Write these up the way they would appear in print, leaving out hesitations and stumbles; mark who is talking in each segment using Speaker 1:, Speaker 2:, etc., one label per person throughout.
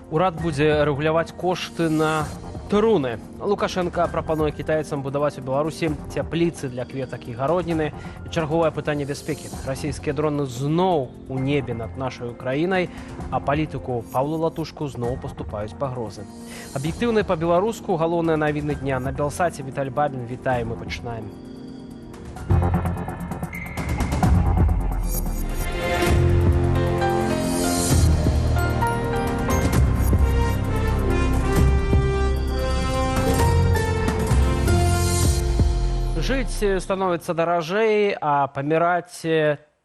Speaker 1: Урад будзе рэгуляваць кошты на труны. Лукашенко прапануе кітайцам будаваць у Беларусі цяпліцы для кветак і гародніны. Чарговае пытанне бяспекі. Расійскія дроны зноў у небе над нашай краінай, а палітыку Паўлу Латушку зноў паступаюць пагрозы. Аб'ектыўна па-беларуску галоўныя навіны дня на Белсаце. Віталь Бабін, вітаем, мы пачынаем. Жыць становіцца даражэй, а паміраць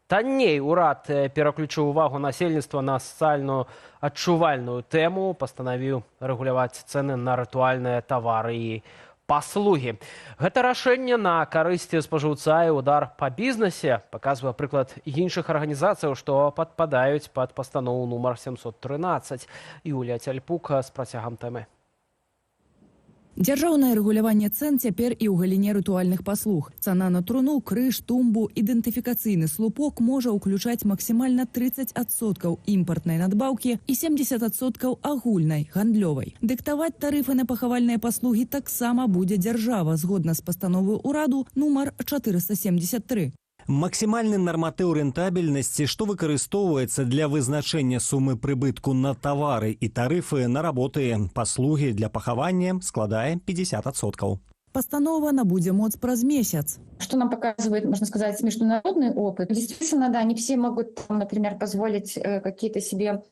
Speaker 1: танней. Урад пераключыў увагу насельніцтва на сацыяльную адчувальную тэму, пастанавіў рэгуляваць цэны на рытуальныя тавары і паслугі. Гэта рашэнне на карысці спажыўца і удар па бізнесе, паказвае прыклад іншых арганізацыяў, што падпадаюць пад пастанову нумар 713. Юлія Цяльпук з працягам тэмы.
Speaker 2: Дзяржаўнае рэгуляванне цэн цяпер і ў галіне рытуальных паслуг. Цана на труну, крыж, тумбу, ідэнтыфікацыйны слупок можа ўключаць максімальна 30% імпартнай надбаўкі і 70% агульнай, гандлёвай. Дыктаваць тарыфы на пахавальныя паслугі таксама будзе дзяржава, згодна з пастановай ураду нумар 473.
Speaker 3: Максімальны нарматыў рэнтабельнасці, што выкарыстоўваецца для вызначэння сумы прыбытку на тавары і тарыфы на работы, паслугі для пахавання, складае 50%.
Speaker 2: Постанова набудзе моц праз месяц.
Speaker 4: Что нам показывает, можно сказать, международный опыт? Действительно, да, не все могут, например, позволить какие-то себе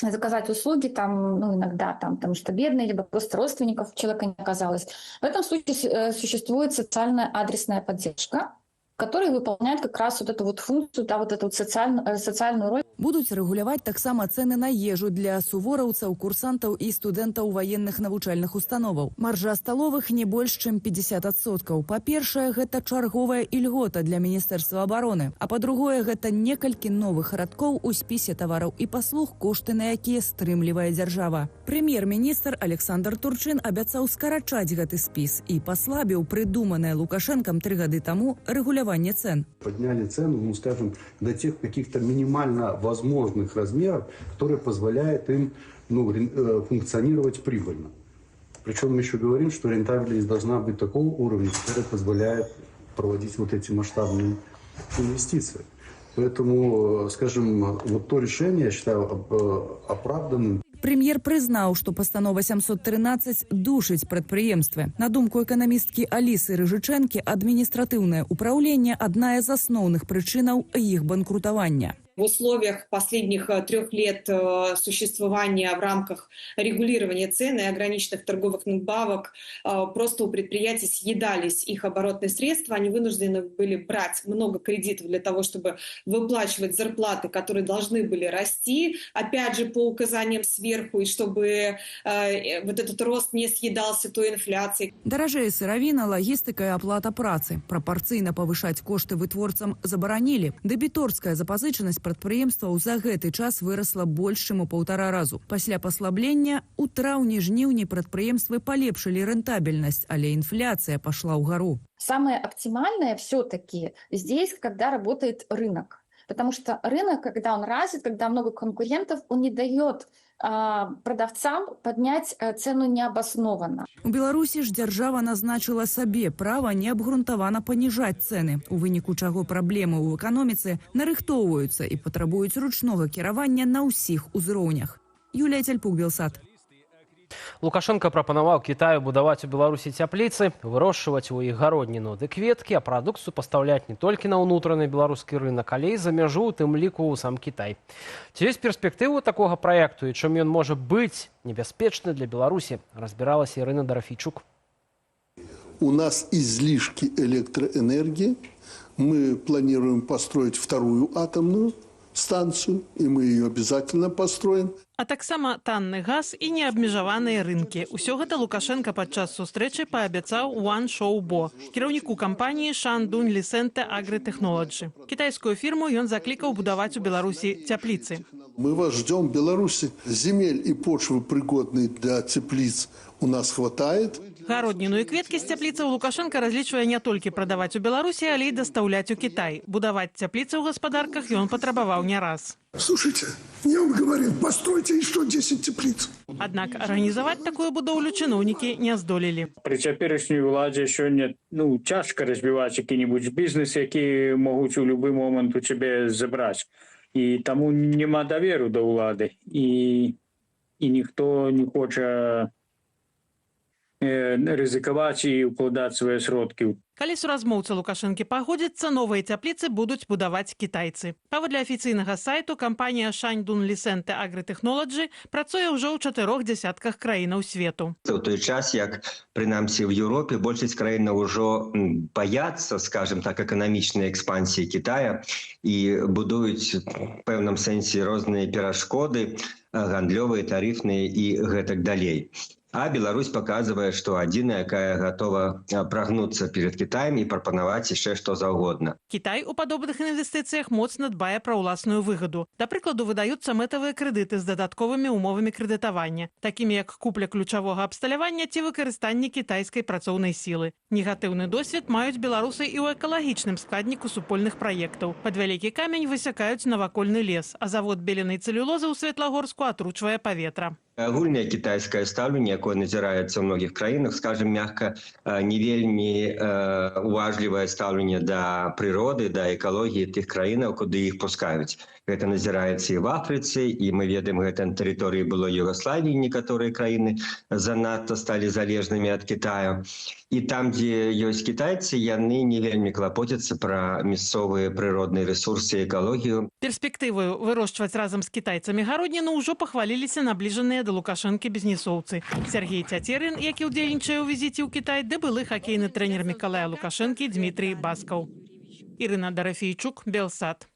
Speaker 4: заказать услуги, иногда, потому что бедные, либо просто родственников человека не оказалось. В этом случае существует социальная адресная поддержка, которые выполняют как раз вот эту вот функцию, социальную роль.
Speaker 2: Будуць рэгуляваць таксама цэны на ежу для сувораўцаў, курсантаў і студэнтаў ваенных навучальных установаў. Маржа сталовых не больш, чым 50%. Па-першае, гэта чарговая ільгота для Міністэрства абароны. А па-другое, гэта некалькі новых радкоў у спісе тавараў і паслуг, кошты на якія стрымлівае дзяржава. Прэм'ер-міністр Александр Турчин абяцаў скарачаць гэты спіс і паслабіў прыдуманае Лукашенкам 3 гады таму рэгуляванне цен.
Speaker 5: Подняли цену, скажем, до тех каких-то минимально возможных размеров, которые позволяют им функционировать прибыльно. Причем мы еще говорим, что рентабельность должна быть такого уровня, который позволяет проводить вот эти масштабные инвестиции. Поэтому, скажем, вот то решение, я считаю, оправданным.
Speaker 2: Прэм'ер прызнаў, што пастанова 713 душыць прадпрыемствы. На думку эканамісткі Алісы Рыжычэнкі, адміністратыўнае ўпраўленне – адна з асноўных прычынаў іх банкрутавання.
Speaker 6: В условиях последних 3 лет существования в рамках регулирования цен и ограниченных торговых надбавок просто у предприятий съедались их оборотные средства. Они вынуждены были брать много кредитов для того, чтобы выплачивать зарплаты, которые должны были расти, опять же, по указаниям сверху, и чтобы вот этот рост не съедался той инфляцией.
Speaker 2: Даражэе сыравіна, лагістыка і аплата працы. Прапарцыйна павышаць кошты вытворцам забаранілі. Дэбіторская запазычанасць прадпрыемстваў за гэты час вырасла больш, чым у 1,5 разу. Пасля паслаблення у траўні-жніўні прадпрыемствы палепшылі рэнтабельнасць, але інфляцыя пашла ўгару.
Speaker 4: Самое оптимальное все-таки здесь, когда работает рынок. Потому что рынок, когда он развит, когда много конкурентов, он не дает продавцам поднять цену необоснованно.
Speaker 2: У Беларусі ж дзяржава назначыла сабе права неабгрунтавана паніжаць цэны, у выніку чаго праблемы ў эканоміцы нарыхтоўваюцца і патрабуюць ручнога кіравання на ўсіх узроўнях. Юлія Цяльпук, Белсат.
Speaker 1: Лукашенко прапанаваў Кітаю будаваць у Беларусі цяпліцы, вырошчваць у іх гародніну ды кветкі, а прадукцыю пастаўляць не толькі на ўнутраны беларускі рынак, але і за мяжу, у тым ліку ў сам Кітай. Ці ёсць перспектыву такога праекту і чым ён можа быць небяспечны для Беларусі, разбіралася Ірына Дарафійчук.
Speaker 7: У нас излишки электроэнергии. Мы планируем построить 2-ю атомную станцию, и мы ее обязательно построим.
Speaker 8: А таксама танны газ і неабмежаваныя рынкі. Усё гэта Лукашенко падчас сустрэчы паабяцаў One Show Bo, кіраўніку кампаніі Shandong Lisente Agri-Technology. Кітайскую фірму ён заклікаў будаваць у Беларусі цяпліцы.
Speaker 7: Мы вас ждем в Беларуси. Земель и почвы, пригодные для теплиц, у нас хватает.
Speaker 8: Гародніну і кветкі з цяпліцаў Лукашенко разлічвае не толькі прадаваць у Беларусі, але і дастаўляць у Кітай. Будаваць цяпліцы ў гаспадарках ён патрабаваў не раз.
Speaker 9: Слушайте, я вам говорил, постройте еще 10 теплиц.
Speaker 8: Аднак арганізаваць такую будоўлю чыноўнікі не здолелі.
Speaker 10: При цяперашняй уладзе сёння цяжка развіваць які-небудзь бізнес, які могуць у любы момант у цябе забраць. І таму няма даверу да ўлады. І ніхто не хоча рызыкаваць і ўкладаць свае сродкі.
Speaker 8: Калі суразмоўцы Лукашэнкі пагодзяцца, новыя цяпліцы будуць будаваць кітайцы. Паводле афіцыйнага сайту, кампанія Shandong Lisente Agri Technology працуе ўжо ў 4 дзясятках краінаў свету.
Speaker 11: У той час, як, прынамсі, в Еўропе большасць краінаў ужо баяцца, скажем так, эканамічнай экспансіі Китая і будуюць в пэўным сэнсе розныя перашкоды, гандлёвыя, тарыфныя і гэтак далей. А Беларусь показывает, что адзіная, якая готова прогнуться перед Китаем и прапанаваць яшчэ што заўгодна.
Speaker 8: Кітай у падобных інвестыцыях моцна дбае пра ўласную выгаду. Да прыкладу, выдаюцца мэтавыя крэдыты з дадатковымі умовамі крэдытавання, такімі як купля ключавога абсталявання ці выкарыстанне кітайскай працоўнай сілы. Негатыўны досвед маюць беларусы і ў экалагічным складніку супольных праектаў. Пад вялікі камень высякаюць навакольны лес, а завод беленай цэлюлозы ў Светлагорску атручвае паветра.
Speaker 11: Агульнае кітайскае стаўленне, якое назіраецца ў многіх краінах, скажем мягка, не вельмі уважлівае стаўленне да прыроды, да экалогіі тых краінаў, куды іх пускаюць. Гэта назіраецца і в Афрыцы, і мы ведаем, гэта на тэрыторыі было Югославіі, некаторыя краіны занадта сталі залежнымі ад Китаю. І там, дзе ёсць кітайцы, яны не вельмі клапоцяцца пра мясцовыя прыродныя рэсурсы і экалогію.
Speaker 8: Перспектываю вырошчваць разам з кітайцамі гародніну ўжо пахваліліся набліжаныя да Лукашэнкі бізнесоўцы. Сергей Цяцерын, які ўдзельнічае ў візіце ў Кітай, ды былы хакейны трэнер Мікалая Лукашэнкі Дмітрий Баскаў. Ірына Дарафейчук, Белсат.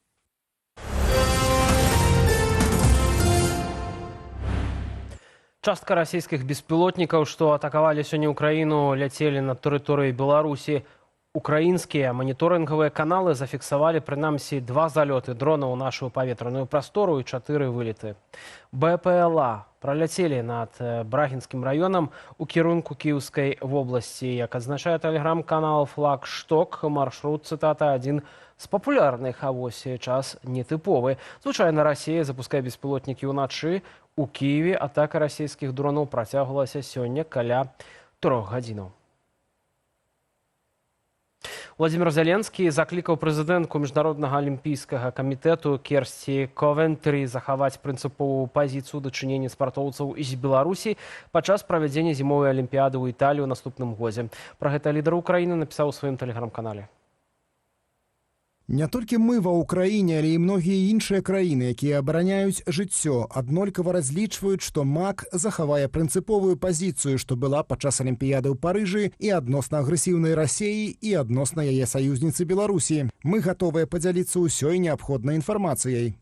Speaker 1: Частка расійскіх беспілотнікаў, што атакавалі сёння ўкраіну, ляцелі на тэрыторыі Беларусі. Украінскія маніторынгавыя каналы зафіксавалі прынамсі 2 залёты дрона ў нашу паветраную прастору і 4 вылеты. БПЛА праляцелі над Брагінскім раёнам у кірунку Кіеўскай вобласці. Як адзначае тэлеграм-канал «Флагшток», маршрут, цытата, адзін з папулярных, а вось час нетыповы. Звычайна Расія запускае беспілотнікі ўначы. У Киеве атака расійскіх дронаў працягвалася сёння каля 3 гадзінаў. Владимир Зеленскі заклікаў прэзідэнтку Міжнароднага алімпійскага камітэту Керсці Ковентрі захаваць прынцыповую пазіцыю дачынення спартоўцаў з Беларусі падчас правядзення зімовай алімпіяды ў Італіі ў наступным годзе. Пра гэта лідар Украіны напісаў у сваім тэлеграм-канале.
Speaker 12: Не толькі мы ва ўкраіне, але і многія іншыя краіны, якія абараняюць жыццё, аднолькава разлічваюць, што МАК захавае прынцыповую пазіцыю, што была падчас алімпіяды ў Парыжы і адносна агрэсіўнай Расіі і адносна яе саюзніцы Беларусі. Мы гатовыя падзяліцца ўсёй неабходнай інфармацыяй.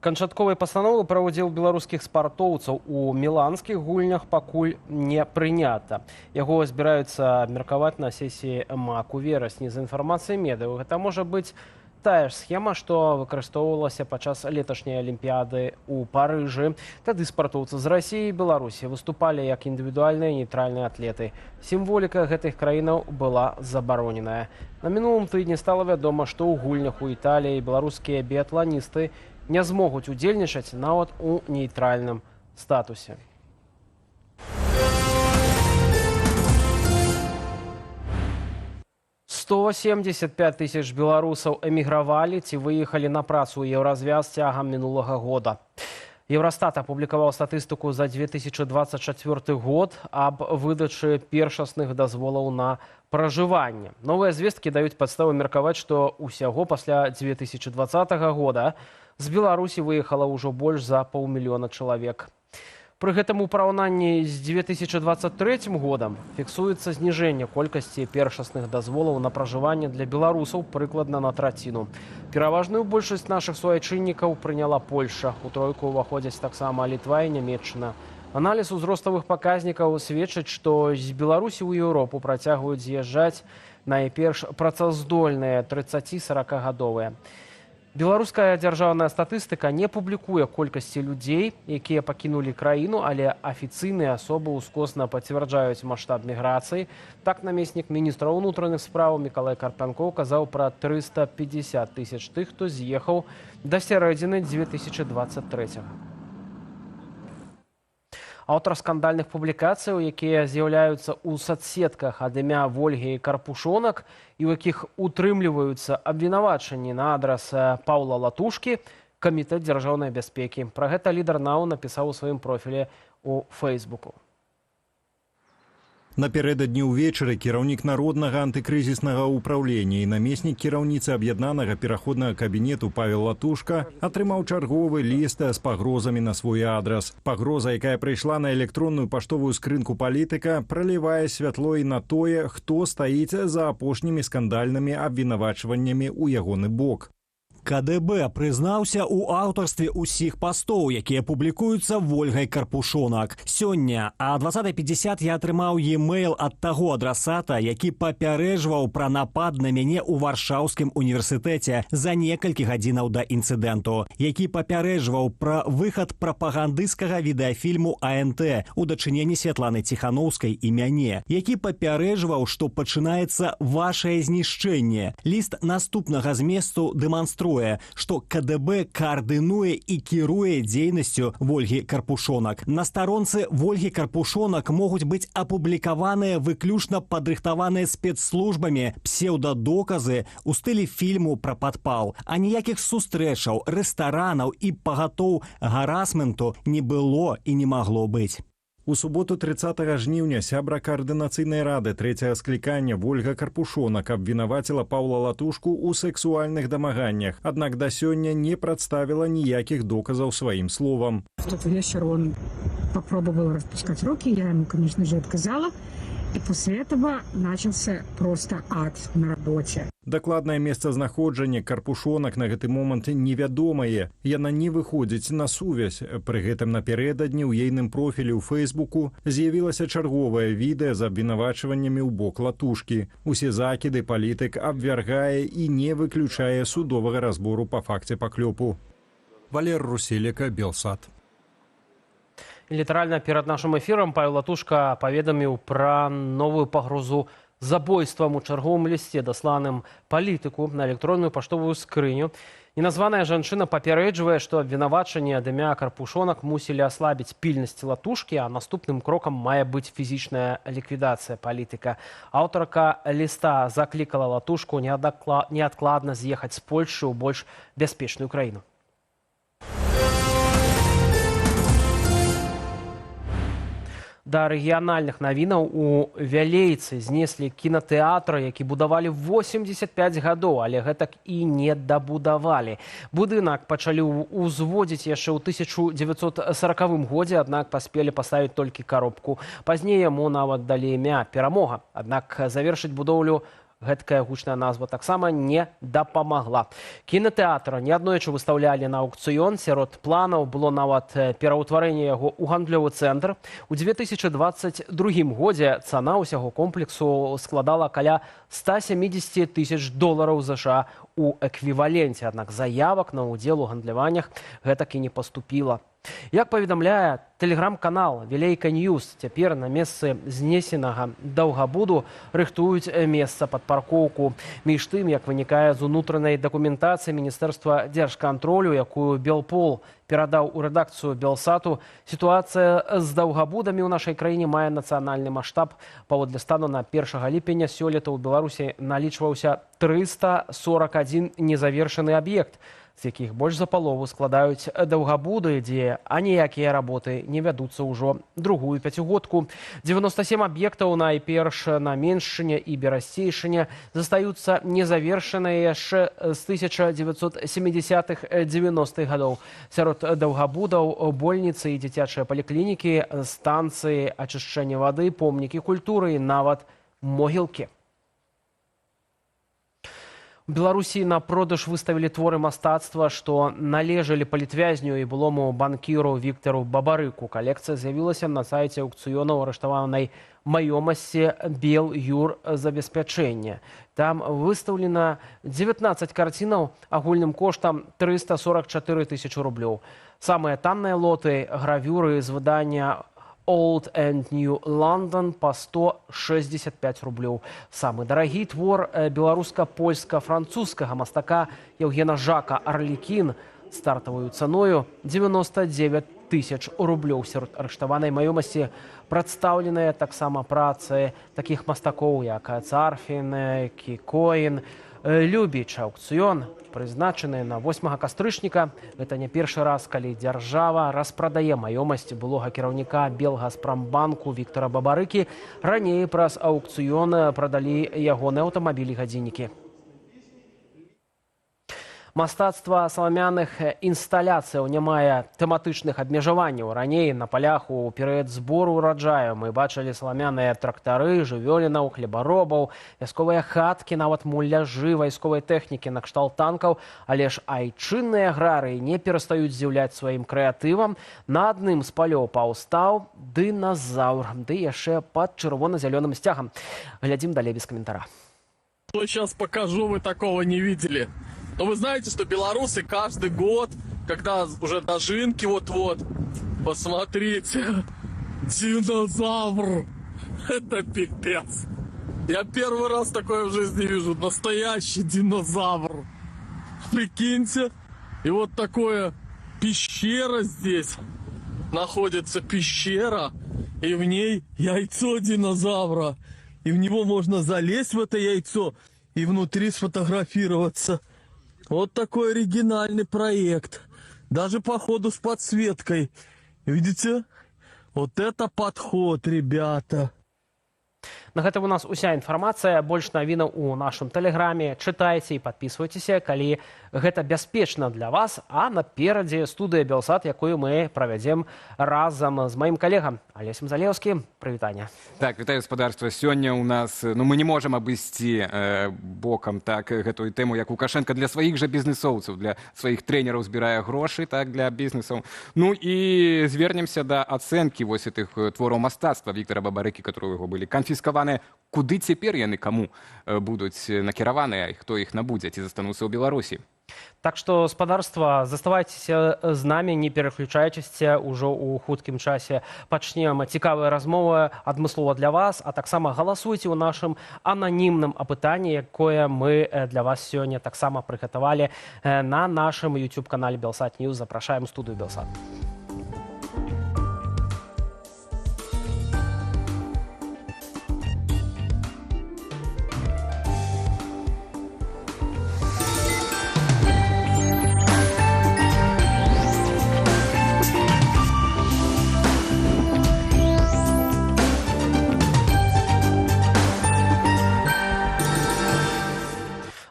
Speaker 1: Канчатковай пастановы пра ўдзел беларускіх спартоўцаў у міланскіх гульнях пакуль не прынята. Яго збіраюцца абмеркаваць на сесіі МАК у верасні. За інфармацыяй медыяў, гэта можа быць тая ж схема, што выкарыстоўвалася падчас леташняй алімпіяды ў Парыжы. Тады спартоўцы з Расіі і Беларусі выступалі як індывідуальныя нейтральныя атлеты. Сімволіка гэтых краінаў была забароненая. На мінулым тыдні стала вядома, што ў гульнях у Італіі беларускія біятланісты не змогуць удзельнічаць нават у нейтральным статусе. «175 тысяч беларусаў эмігравалі ці выехалі на працу ў еўразвяз цягам мінулага года. Еўрастат апублікаваў статыстыку за 2024 год аб выдачы першасных дазволаў на пражыванне. Новыя звесткі даюць падставу меркаваць, што ўсяго пасля 2020 года з Беларусі выехала ўжо больш за 500 000 чалавек. Пры гэтым у параўнанні з 2023 годам фіксуецца зніжэнне колькасці першасных дазволаў на пражыванне для беларусаў прыкладна на траціну. Пераважную большасць нашых суайчыннікаў прыняла Польша. У тройку ўваходзяць таксама Літва і Нямецчына. Аналіз узроставых паказнікаў сведчыць, што з Беларусі ў Еўропу працягваюць з'язджаць найперш працаздольныя 30-40гадовыя. Беларуская дзяржаўная статыстыка не публікуе колькасці людзей, якія пакінулі краіну, але афіцыйныя асобы ўскосна пацвярджаюць маштаб міграцыі. Так намеснік міністра ўнутраных спраў Мікалай Карпянкоў казаў пра 350 тысяч тых, хто з'ехаў да сярэдзіны 2023-го. Аўтар скандальных публікацыяў, якія з'яўляюцца ў соцсетках ад імя Вольгі Карпушонак і ў якіх утрымліваюцца абвінавачанні на адрас Паўла Латушкі, Камітэт дзяржаўнай бяспекі. Пра гэта лідар НАУ напісаў у сваім профілі ў Фэйсбуку.
Speaker 13: Напярэдадні ўвечары кіраўнік народнага антыкрызіснага ўпраўлення і намеснік кіраўніцы аб'яднанага пераходнага кабінету Павел Латушка атрымаў чарговы ліст з пагрозамі на свой адрас. Пагроза, якая прыйшла на электронную паштовую скрынку палітыка, пралівае святло і на тое, хто стаіць за апошнімі скандальнымі абвінавачваннямі ў ягоны бок.
Speaker 3: КДБ прызнаўся ў аўтарстве ўсіх пастоў, якія публікуюцца Вольгай Карпушонак. Сёння о 20:50 я атрымаў e-mail ад таго адрасата, які папярэджваў пра напад на мяне ў Варшаўскім універсітэце за некалькі гадзінаў да інцыдэнту, які папярэджваў пра выхад прапагандысцкага відэафільму АНТ у дачыненні Святланы Ціханаўскай і мяне, які папярэджваў, што пачынаецца вашае знішчэнне. Ліст наступнага зместу дэманструе, што КДБ каардынуе і кіруе дзейнасцю Вольгі Карпушонак. На старонцы Вольгі Карпушонак могуць быць апублікаваныя выключна падрыхтаваныя спецслужбамі псеўдадоказы ў стылі фільму пра падпал. А ніякіх сустрэчаў, рэстаранаў і пагатоў гарасменту не было і не магло быць.
Speaker 13: У суботу 30 жніўня сябра каардынацыйнай рады трэцяга склікання Вольга Карпушонак абвінаваціла Паўла Латушку ў сэксуальных дамаганнях, аднак да сёння не прадставіла ніякіх доказаў сваім словам.
Speaker 14: В тот вечер он попробовал распускать руки, я ему, конечно же, отказала. И после этого начался просто ад на работе.
Speaker 13: Дакладнае месцазнаходжанне Карпушонак на гэты момант невядомае. Яна не выходзіць на сувязь. Пры гэтым напярэдадні ў ейным профілі ў Фэйсбуку з'явілася чарговае відэа з абвінавачваннямі ў бок Латушкі. Усе закіды палітык абвяргае і не выключае судовага разбору па факце паклёпу.
Speaker 15: Валер Руселіка, Белсат.
Speaker 1: Літаральна перад нашым эфірам Павел Латушка паведаміў пра новую пагрозу забойствам у чарговым лісце, дасланым палітыку на электронную паштовую скрыню. Неназваная жанчына папярэджвае, што абвінавачанні ад імя Карпушонак мусілі аслабіць пільнасць Латушкі, а наступным крокам мае быць фізічная ліквідацыя палітыка. Аўтарка ліста заклікала Латушку неадкладна з'ехаць з Польшы ў больш бяспечную краіну. Да рэгіянальных навінаў у Вялейцы знеслі кінатэатр, які будавалі 85 гадоў, але гэтак і не дабудавалі. Будынак пачалі ўзводзіць яшчэ ў 1940 годзе, аднак паспелі паставіць толькі каробку. Пазней яму нават далі імя «Перамога». Аднак завершыць будоўлю гэткая гучная назва таксама не дапамагла. Кінатэатр неаднойчы выстаўлялі на аўкцыён. Сярод планаў было нават пераўтварэнне яго ў гандлёвы цэнтр. У 2022 годзе цана ўсяго комплексу складала каля $170 тысяч США у эквіваленце. Аднак заявак на ўдзел у гандляваннях гэтак і не паступіла. Як паведамляе тэлеграм-канал «Вілейка Ньюс», цяпер на месцы знесенага Даўгабуду рыхтуюць месца пад паркоўку. Між тым, як вынікае з унутранай дакументацыі Міністэрства дзяржкантролю, якую Белпол перадаў у рэдакцыю Белсату, сітуацыя з Даўгабудамі ў нашай краіне мае нацыянальны маштаб. Паводле стану на 1 ліпеня сёлета ў Беларусі налічваўся 341 незавершаны аб'ект, з якіх больш за палову складаюць Даўгабуды, дзе аніякія работы не вядуцца ўжо другую пяцігодку. 97 аб'ектаў найперш на Меншчыне і Берасцейшыне застаюцца незавершаныя яшчэ з 1970-х-90-х гадоў. Сярод Даўгабудаў больніцы і дзіцячыя паліклінікі, станцыі ачышчэння вады, помнікі культуры і нават могілкі. У Беларусі на продаж выставілі творы мастацтва, што належалі палітвязню і былому банкіру Віктару Бабарыку. Калекцыя з'явілася на сайце аукцыёна ў арыштаванай маёмасці Белюр забеспячэння. Там выстаўлена 19 карцінаў агульным коштам 344 тысячы рублёў. Самыя танныя лоты гравюры з выдання Old and New London по 165 рублёў. Самы дарагі твор беларуска-польска-французскага мастака Евгена Жака «Арлікін» стартавую цаною 99 тысяч рублёў. Сярод арыштаванай маёмасці прадстаўленыя таксама працы такіх мастакоў, як Царфін, Кікоін, Любіч. Аукцыён прызначаны на 8 кастрычніка. Гэта не першы раз, калі дзяржава распрадае маёмасць былога кіраўніка Белгаспрамбанку Віктара Бабарыкі. Раней праз аукцыён прадалі ягоныя аўтамабілі-гадзіннікі. Мастацтва саламяных інсталяцыяў не мае тэматычных абмежаванняў. Раней на палях у перыяд збору ураджаю мы бачылі саламяныя трактары, жывёлінаў, хлебаробаў, вясковыя хаткі, нават муляжы вайсковай тэхнікі накшталт танкаў. Але ж айчынныя аграрыі не перастаюць здзіўляць сваім крэатывам. На адным з палёў паўстаў дыназаўр, ды яшчэ пад чырвона-зялёным сцягам. Глядзім далей без каментара.
Speaker 16: Сейчас покажу, вы такого не видели. Но вы знаете, что белорусы каждый год, когда уже дожинки вот-вот, посмотрите, динозавр, это пипец. Я первый раз такое в жизни вижу, настоящий динозавр. Прикиньте, и вот такое пещера здесь, находится пещера, и в ней яйцо динозавра. И в него можно залезть, в это яйцо, и внутри сфотографироваться. Вот такой оригинальный проект. Даже походу с подсветкой. Видите? Вот это подход, ребята.
Speaker 1: На гэтым у нас уся інфармацыя. Больш навінаў у нашым тэлеграме. Чытайце і падпісвайцеся, калі гэта бяспечна для вас. А наперадзе студыя Белсат, якую мы правядзем разам з маім калегам Алесем Залеўскім. Прывітанне.
Speaker 17: Так, вітаю, гаспадарства. Сёння у нас, мы не можам абысці бокам так гэтую тэму, як Лукашенко для сваіх жа бізнесоўцаў, для сваіх трэнераў збірае грошы, так, для бізнесаў. Ну і звернемся да ацэнкі вось гэтых твораў мастацтва Віктара Бабарыкі, которые яго былі канфіскаваны. Куды цяпер яны каму будуць накіраваныя, і хто іх набудзе, ці застануцца ў Беларусі?
Speaker 1: Так што, спадарства, заставайцеся з намі, не пераключайцеся, ужо ў хуткім часе пачнем цікавыя размовы адмыслова для вас, а таксама галасуйце ў нашым ананімным апытанні, якое мы для вас сёння таксама прыгатавалі на нашым YouTube-канале Белсат Ньюс. Запрашаем студыю Белсат.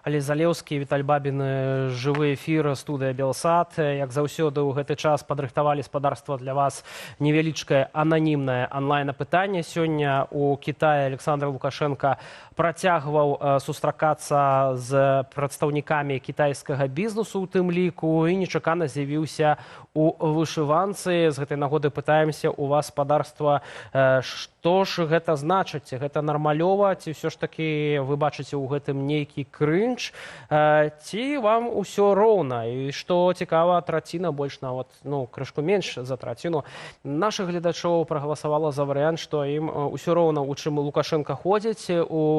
Speaker 1: Алесь Залеўскі, Віталь Бабін, жывы эфір, студыя Белсат. Як заўсёды ў гэты час падрыхтавалі спадарства для вас невялічкае ананімнае онлайн-апытанне. Сёння ў Кітаі Александр Лукашенко працягваў сустракацца з прадстаўнікамі кітайскага бізнесу ў тым ліку і нечакана з'явіўся у вышыванцы. З гэтай нагоды пытаемся у вас, спадарства, што ж гэта значыць? Гэта нармалёва, ці ўсё ж такі вы бачыце ў гэтым нейкі крынж, ці вам усё роўна? І што цікава, траціна, больш нават, крышку менш за траціну нашых гледачоў прагаласавала за варыянт, што ім усё роўна, у чым Лукашенко ходзіць,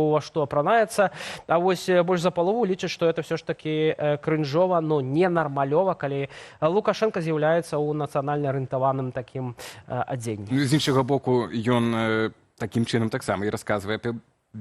Speaker 1: ва што апранаецца. А вось больш за палову лічаць, што это ўсё ж такі крынжова, не нармалёва, калі Лукашенко з'яўляецца ў нацыянальна арыентаваным такім адзенні.
Speaker 17: З іншага боку, ён такім чынам таксама і расказвае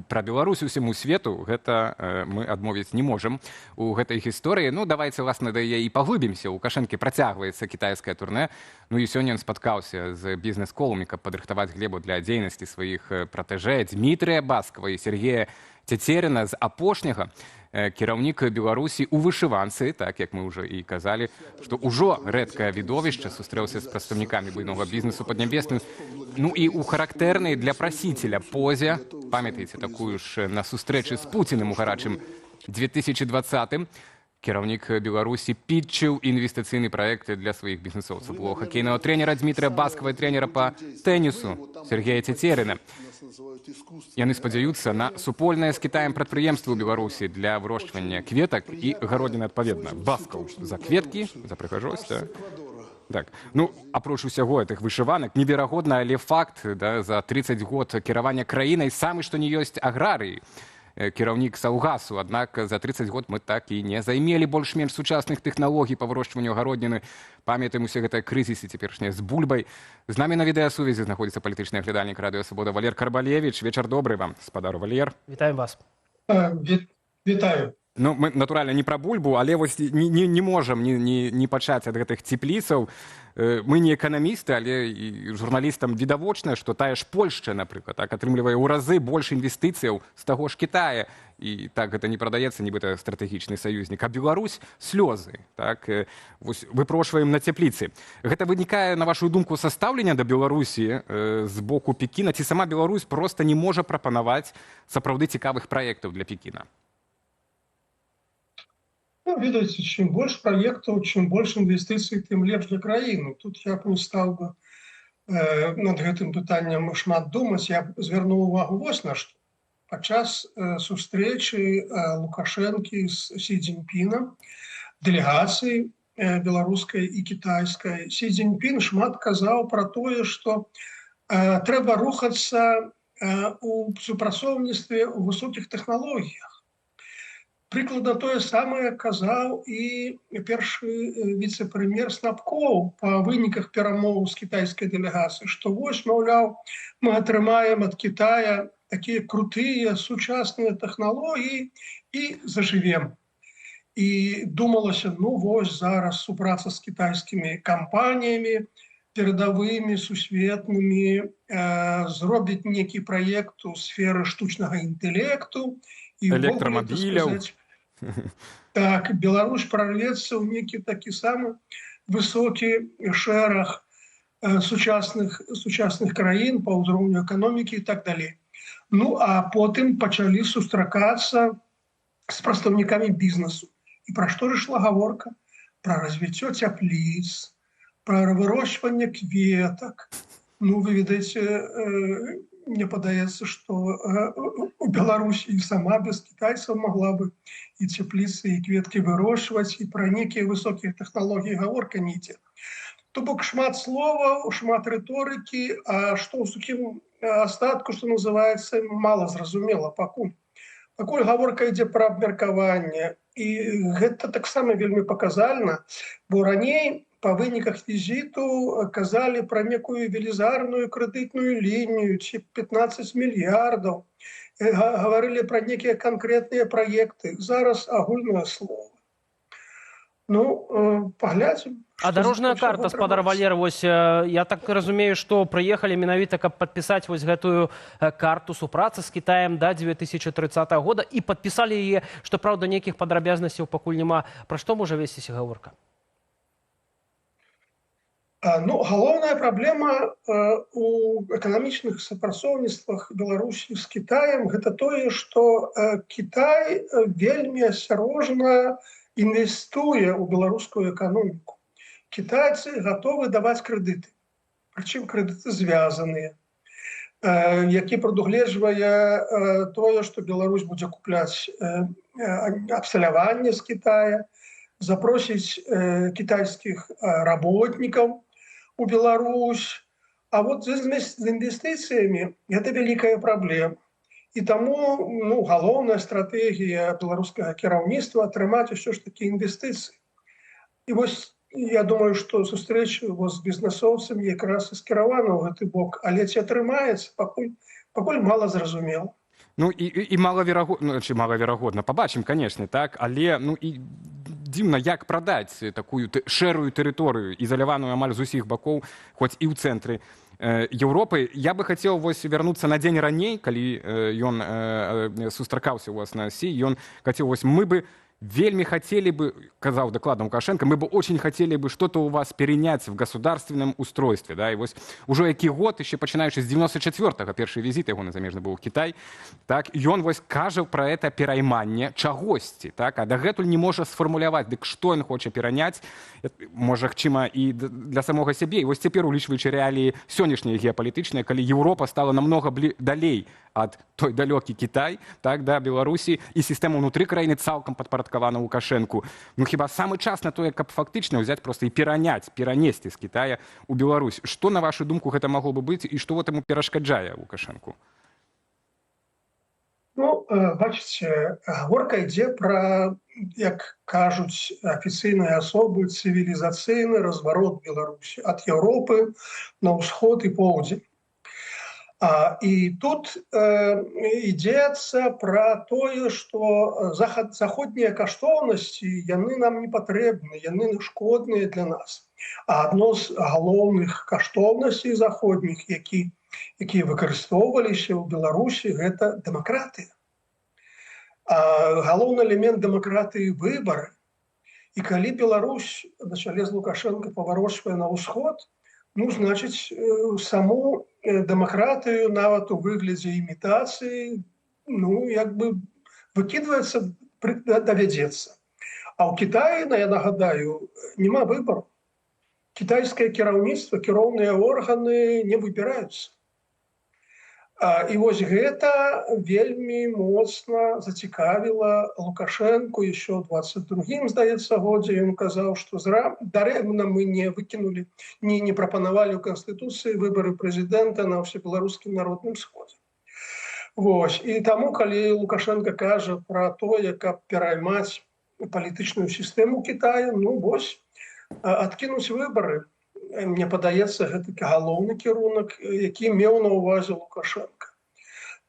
Speaker 17: пра Беларусь усяму свету. Гэта мы адмовіць не можам у гэтай гісторыі. Давайце, власна, да яе і паглыбімся. У Лукашэнкі працягваецца кітайскае турнэ. І сёння ён спаткаўся з бізнес-коламі, каб падрыхтаваць глебу для дзейнасці сваіх пратэжэ Дмітрыя Баскава і Сергея Цяцеріна. З апошняга кіраўнік Беларусі ў вышыванцы, так як мы ўжо і казалі, што ўжо рэдкае відовішча, сустрэўся з прадстаўнікамі буйнога бізнесу паднябесным. І ў характэрнай для прасіцеля позе, памятаеце такую ж на сустрэчы з Пуціним у гарачым 2020 кіраўнік Беларусі пітчыў інвестыцыйны праект для сваіх бізнесоўцаў. Было хакейнага трэнера Дмітрия Баскова і трэнера па тэнісу Сергея Цецерына. Яны спадзяюцца на супольнае з Кітаем прадпрыемства ў Беларусі для вырошчвання кветак і гародніны адпаведна. Баскаў за кветкі, за прыгажосць. Так. Ну, апроч усяго гэтых вышыванак, неверагодна, але факт, да, за 30 год кіравання краінай самы што не ёсць аграрыі. Кіраўнік Саўгасу, аднак за 30 год мы так і не займелі больш-менш сучасных тэхналогій па вырошчванню гародніны. Памятаем усе гэтыя крызісы цяперашнія з бульбай. З намі на відэасувязі знаходзіцца палітычны аглядальнік радыё Свабода Валер Карбалевіч. Вечар добры вам, спадару Валер.
Speaker 1: Вітаем вас.
Speaker 18: Вітаю.
Speaker 17: Ну, мы, натуральна, не пра бульбу, але вось не можам не пачаць ад гэтых цепліцаў. Мы не эканамісты, але і журналістам відавочна, што тая ж Польшча, напрыклад, так, атрымлівае ў разы больш інвестыцыяў з таго ж Кітая. І так гэта не прадаецца, нібыта стратэгічны саюзнік. А Беларусь слёзы, так, вось выпрошваем на цепліцы. Гэта вынікае, на вашу думку, са стаўлення да Беларусі з боку Пекіна, ці сама Беларусь проста не можа прапанаваць сапраўды цікавых праектаў для Пекіна?
Speaker 18: Ну, видите, чем больше проектов, чем больше инвестиций, тем лепш для краіны. Тут я б не стал бы над гэтым пытаннем шмат думаць. Я б звярнуў увагу вось на што. Падчас сустрэчы Лукашэнкі з Сі Цзіньпінам, дэлегацыі беларускай і кітайскай, Сі Цзіньпін шмат казаў пра тое, што трэба рухацца у супрацоўніцтве ў высокіх тэхналогіях. Прыкладна тое самае казаў і першы віцэ-прэм'ер Снапкоў па выніках перамоў з кітайскай дэлегацыі, што вось, маўляў, мы атрымаем ад Кітая такія крутыя сучасныя тэхналогіі і зажывем. І думалася, ну вось зараз супраца з кітайскімі кампаніямі, перадавымі, сусветнымі, зробіць некі праект у сферы штучнага інтэлекту,
Speaker 17: электрамабіляў.
Speaker 18: Так, Беларусь прорвецца ў некі такі самы высокі шэраг сучасных краін па ўзроўню эканомікі і так далей. Ну, а потым пачалі сустракацца з прадстаўнікамі бізнесу. І пра што ж ішла гаворка? Пра развіццё цяпліц, пра вырошчванне кветак. Ну, вы ведаеце, мне падаецца, што у Беларусі і сама без кітайцаў магла бы і цепліцы, і кветкі вырошчваць, і пра некія высокія тэхналогіі гаворка не ідзе. То бок шмат словаў, шмат рыторыкі, а што ў сухім астатку, што называецца, мала зразумела пакуль. Пакуль гаворка ідзе пра абмеркаванне. І гэта таксама вельмі паказальна, бо раней па выніках візіту казалі пра некую велізарную крэдытную лінію, ці 15 мільярдаў. Гаварылі пра некія канкрэтныя праекты. Зараз агульнае слово. Ну, паглядзім.
Speaker 1: А дорожная карта, спадар Валер, вось, я так разумею, што прыехалі менавіта, каб падпісаць вось гэтую карту супрацы з Кітаем да 2030 года і падпісалі яе, што, праўда, нейкіх падрабязнасцяў пакуль няма. Пра што можа весціся гаворка?
Speaker 18: Ну, галоўная праблема у эканамічных супрацоўніцтвах Беларусі з Кітаем гэта тое, што Кітай вельмі асцярожна інвестуе ў беларускую эканоміку. Кітайцы гатовы даваць крэдыты, прычым крэдыты звязаныя, які прадугледжвае тое, што Беларусь будзе купляць абсталяванне з Кітая, запросіць кітайскіх работнікаў у Беларусь. А вот з інвестыцыямі гэта вялікая праблема. І таму, ну, галоўная стратэгія беларускага кіраўніцтва атрымаць усё ж такі інвестыцыі. І вось я думаю, што сустрэча з бізнесоўцамі якраз і скіравана ў гэты бок, але ці атрымаецца, пакуль мала зразумела.
Speaker 17: Ну і малаверагодна, пабачым, канешне, так, але ну і дзіўна, як прадаць такую шэрую тэрыторыю, ізаляваную амаль з усіх бакоў, хоць і ў цэнтры Еўропы. Я бы хацеў вось вярнуцца на дзень раней, калі ён сустракаўся ў вас на Сі, ён хацеў вось мы бы вельми хотели бы, казал докладом Лукашенко, мы бы очень хотели бы что-то у вас перенять в государственном устройстве. Да? И вот уже який год, еще починаючи з 94-го, перший визит его на замежны был в Китай, так, и он вось кажа про это перайманне чагосьці, так, а дагэтуль не можа сфармуляваць, дык што ён хоча пераняць, можа, хчыма, і для самога сябе. І вось цяпер, улічваючы рэаліі сённяшнія геапалітычныя, калі Еўропа стала намного далей ад той далёкі Кітай, так, да, Беларусі, і сістэма ўнутры краіны цалкам падпарадкавана Лукашэнку. Ну, хіба самы час на тое, каб фактычна ўзяць проста і перанесці з Кітая ў Беларусь. Што, на вашу думку, гэта магло бы быць, і што яму перашкаджае Лукашэнку?
Speaker 18: Ну, бачыце, гаворка ідзе пра, як кажуць афіцыйныя асобы, цывілізацыйны разварот Беларусі ад Еўропы на ўсход і поўдзень. І тут ідзецца пра тое, што заходнія каштоўнасці, яны нам не патрэбны, яны шкодныя для нас. А адно з галоўных каштоўнасцей заходніх, якія выкарыстоўваліся ў Беларусі, гэта дэмакратыя. Галоўны элемент дэмакратыі – выбары. І калі Беларусь на чале з Лукашенко паварочвае на ўсход, ну, значыць, саму дэмакратыю нават у выглядзе імітацыі, ну, як бы выкідваецца, давядзецца. А ў Кітаі, я нагадаю, няма выбару. Кітайскае кіраўніцтва, кіроўныя органы не выбіраюцца. І вось гэта вельмі моцна зацікавіла Лукашэнку яшчэ ў 22-м, здаецца, годзе. Ён казаў, што дарэмна мы не выкінулі, не прапанавалі ў Канстытуцыі выбары прэзідэнта на ўсебеларускім народным сходзе. Вось. І таму, калі Лукашенко кажа пра тое, каб пераймаць палітычную сістэму Кітая, ну вось, адкінуць выбары. Мне падаецца, гэта галоўны кірунак, які меў на ўвазе Лукашенко.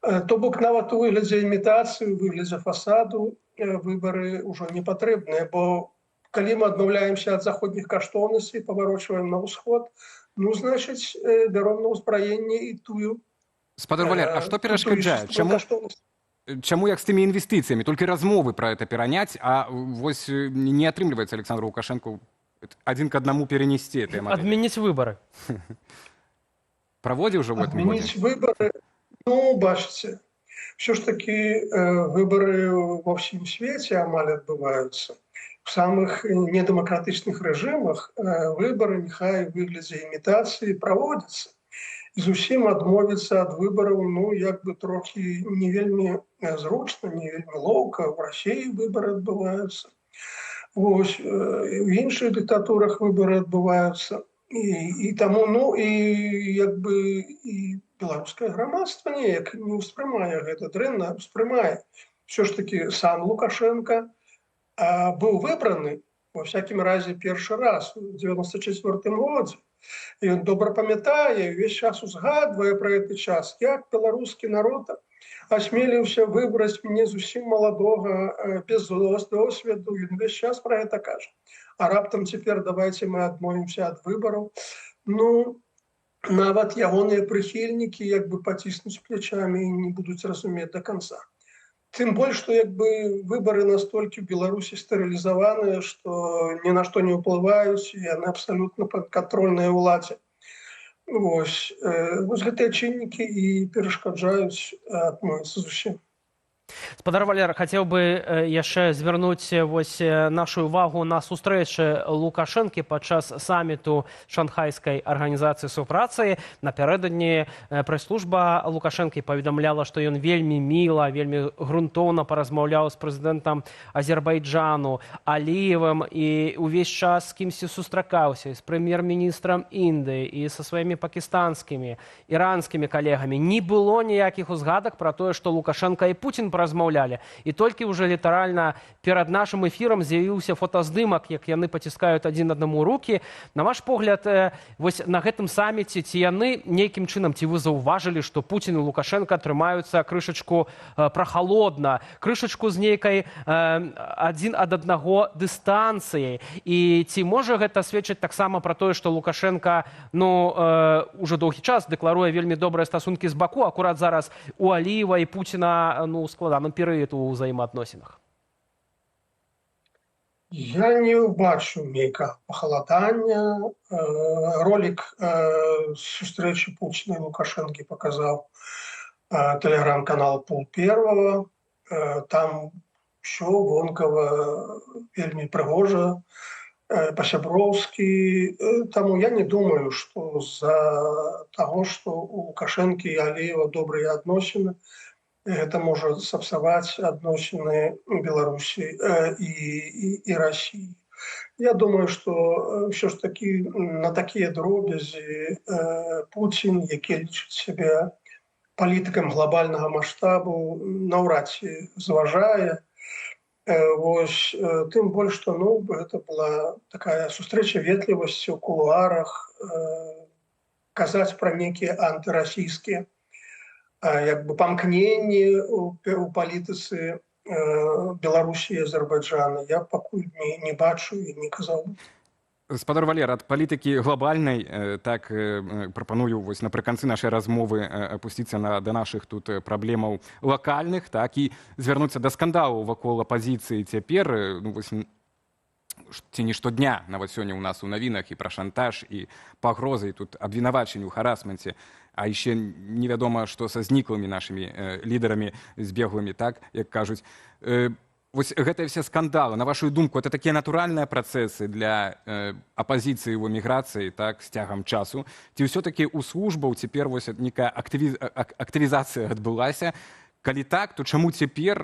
Speaker 18: То бок нават у выглядзе імітацыі, у выглядзе фасаду выбары ўжо не патрэбныя, бо калі мы адмаўляемся ад заходніх каштоўнасцей, паварочваем на ўсход, ну, значыць, бяром на ўзбраенне і тую.
Speaker 17: Спадар Валер, а што перашкаджае? Чаму як з тымі інвестыцыямі? Толькі размовы пра гэта пераняць, а вось не атрымліваецца Александру Лукашенку один к одному перенести этой модели.
Speaker 1: Отменить выборы.
Speaker 17: Проводил уже в этом году?
Speaker 18: Отменить выборы, ну, бачите, все ж таки выборы во всем свете амаль отбываются. В самых недемократичных режимах выборы, нехай в выгляде имитации, проводятся. І зусім адмовіцца ад выбараў, ну, як бы трохі не вельмі зручна, не вельмі лоўка. В России выборы адбываюцца. Вось, в іншых дыктатурах выборы адбываюцца. І таму, ну, і як бы і беларускае грамадства неяк не ўспрымае гэта, дрэнна ўспрымае. Все ж таки сам Лукашенко быў выбраны, во всякім разе, першы раз у 94-м годзе. І ён добра памятае, увесь час узгадвае пра гэты час, як беларускі народ асмеліўся выбраць мяне зусім маладога, без досведу, ён весь час пра гэта кажа. А раптам цяпер давайце мы адмовімся ад выбараў. Ну, нават ягоныя прыхільнікі як бы паціснуць плечамі і не будуць разумець до конца. Тым больш, што як бы выбары настолькі ў Беларусі стэрылізаваныя, што ні на што не ўплываюць, яны абсалютна падкантрольныя ўладзе. Вось гэтыя чыннікі і перашкаджаюць адмовіцца зусім.
Speaker 1: Спадар Валер, хацеў бы яшчэ звярнуць нашу ўвагу на сустрэчы Лукашэнкі падчас саміту Шанхайскай арганізацыі супрацы. Напярэдадні прэс-служба Лукашэнкі паведамляла, што ён вельмі міла, вельмі грунтоўна паразмаўляў з прэзідэнтам Азербайджану Аліевым і ўвесь час з кімсьці сустракаўся, з прэм'ер-міністрам Індыі і са сваімі пакістанскімі, іранскімі калегамі. Не было ніякіх узгадак пра тое, што Лукашенко і Путін размаўлялі. І толькі ўжо літаральна перад нашым эфірам з'явіўся фотаздымак, як яны паціскаюць адзін аднаму рукі. На ваш погляд, вось на гэтым саміце ці яны нейкім чынам, ці вы заўважылі, што Путін і Лукашенко трымаюцца крышачку прахалодна, крышачку з нейкай адзін ад аднаго дыстанцыяй. І ці можа гэта сведчыць таксама пра тое, што Лукашенко, ну, уже доўгі час дэкларуе вельмі добрыя стасункі з Баку, акурат зараз у Аліева і Пуціна, ну, складаны перыяд у ўзаемаадносінах?
Speaker 18: Я не бачу нейкага пахаладання. Ролик сустрэчы Пуціна і Лукашэнкі паказаў тэлеграм-канал Пул Первого. Там ўсё вонкава вельмі прыгожа, па-сяброўскі. Таму я не думаю, што з-за таго, што у Лукашэнкі і Аліева добрыя адносіны, гэта можа сапсаваць адносіны Беларусі і Расіі. Я думаю, што ўсё ж такі на такія дробязі Пуцін, які лічыць сябе палітыкам глобальнага маштабу, наўрад ці зважае. Вось, тым больш, што гэта была такая сустрэча ветлівасці ў кулуарах, казаць пра нейкія антырасійскія памкненні у палітыцы Беларусі і Азербайджана я пакуль не бачу і не казаў.
Speaker 17: Спадар Валер, ад палітыкі глобальнай так прапаную вось напрыканцы нашай размовы апусціцца да нашых тут праблемаў лакальных, так і звярнуцца да скандалу вакол апазіцыі цяпер, ці не штодня, нават сёння ў нас у навінах і пра шантаж, і пагрозы, і тут абвінавачанні ў харасменце, а яшчэ невядома, што са зніклымі нашымі лідарамі збеглымі, так, як кажуць. Вось гэтыя все скандалы, на вашу думку, это такія натуральныя працэсы для апазіцыі ў эміграцыі, так, з цягам часу? Ці ўсё-такі ў службаў цяпер вось нейкая актывізацыя адбылася? Калі так, то чаму цяпер,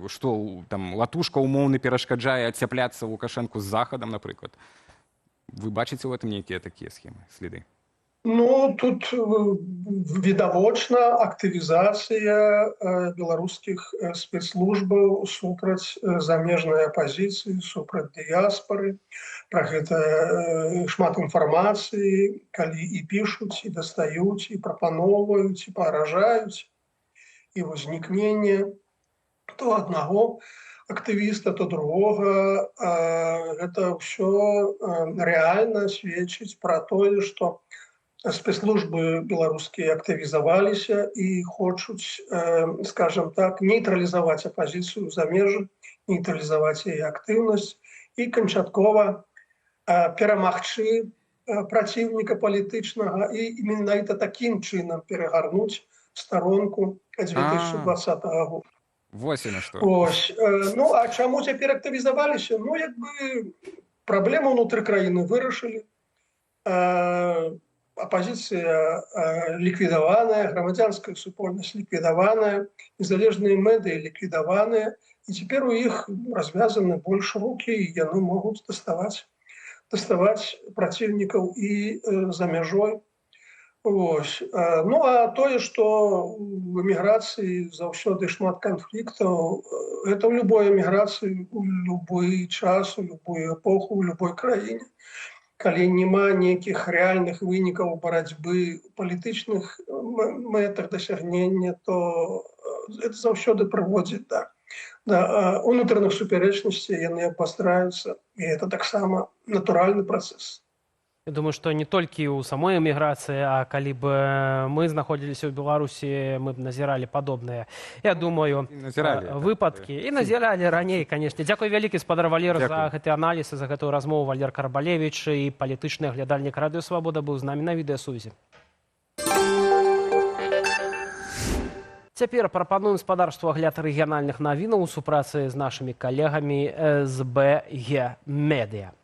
Speaker 17: што там латушка умоўна перашкаджае адцяпляцца Лукашэнку з захадам, напрыклад? Вы бачыце ў гэтым нейкія такія схемы, следы?
Speaker 18: Тут відавочна актывізацыя беларускіх спецслужбаў супраць замежнай апазіцыі, супраць дыяспары. Пра гэта шмат інфармацыі, калі і пішуць, і дастаюць, і прапаноўваюць, і паражаюць. І ўзнікненне то аднаго актывіста, то другога. Гэта ўсё рэальна сведчыць пра тое, што спецслужбы беларускія актывізаваліся і хочуць, скажем так, нейтралізаваць апазіцыю замежжа, нейтралізаваць яе актыўнасць і канчаткова перамагчы праціўніка палітычнага і менавіта такім чынам перагарнуць старонку 2020 года.
Speaker 17: Вось на што.
Speaker 18: А чаму цяпер актывізаваліся? Праблему ўнутры краіны вырашылі. Апазіцыя ліквідаваная, грамадзянская супольнасць ліквідаваная, незалежныя медыі ліквідаваныя, і цяпер у іх развязаны больш рукі, і яны могуць даставаць праціўнікаў і за мяжой. А тое, што в эміграцыі заўсёды шмат канфліктаў, гэта ў любой эміграцыі, у любой час, у любую эпоху, у любой краіне. Калі няма нейкіх рэальных вынікаў барацьбы ў палітычных мэтах дасягнення, то гэта заўсёды прыводзіць да унутраных супярэчнасцей, яны абвастраюцца, і гэта таксама натуральны працэс.
Speaker 1: Я думаю, што не толькі ў самой эміграцыі, а калі б мы знаходзіліся ў Беларусі, мы б назіралі падобныя, я думаю, выпадкі. І назіралі раней, канешне. Дзякуй вялікі, спадар Валер, за гэты аналіз і за гэтую размову. Валер Карбалевіч і палітычны аглядальнік Радыё Свабода быў з намі на відэасувязі. Цяпер прапануем спадарству агляд рэгіянальных навінаў у супрацы з нашымі калегамі з БГ Медыа.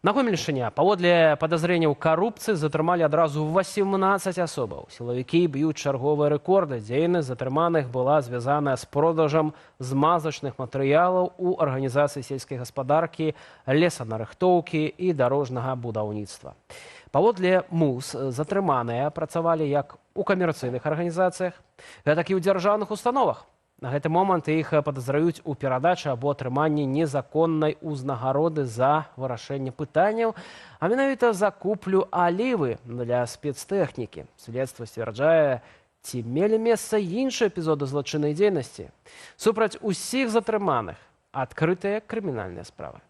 Speaker 1: На Гомельшчыне паводле падазрэнняў карупцыі затрымалі адразу 18 асобаў. Сілавікі б'юць чарговыя рэкорды. Дзейнасць затрыманых была звязаная з продажам змазачных матэрыялаў у арганізацыі сельскай гаспадаркі, лесанарыхтоўкі і дарожнага будаўніцтва. Паводле МУС затрыманыя працавалі як у камерцыйных арганізацыях, гэтак і ў дзяржаўных установах. На гэты момант іх падазраюць у перадачы або атрыманні незаконнай узнагароды за вырашэнне пытанняў, а менавіта за куплю алівы для спецтэхнікі. Следства сцвярджае, ці мелі месца іншыя эпізоды злачыннай дзейнасці. Супраць усіх затрыманых адкрытыя крымінальныя справы.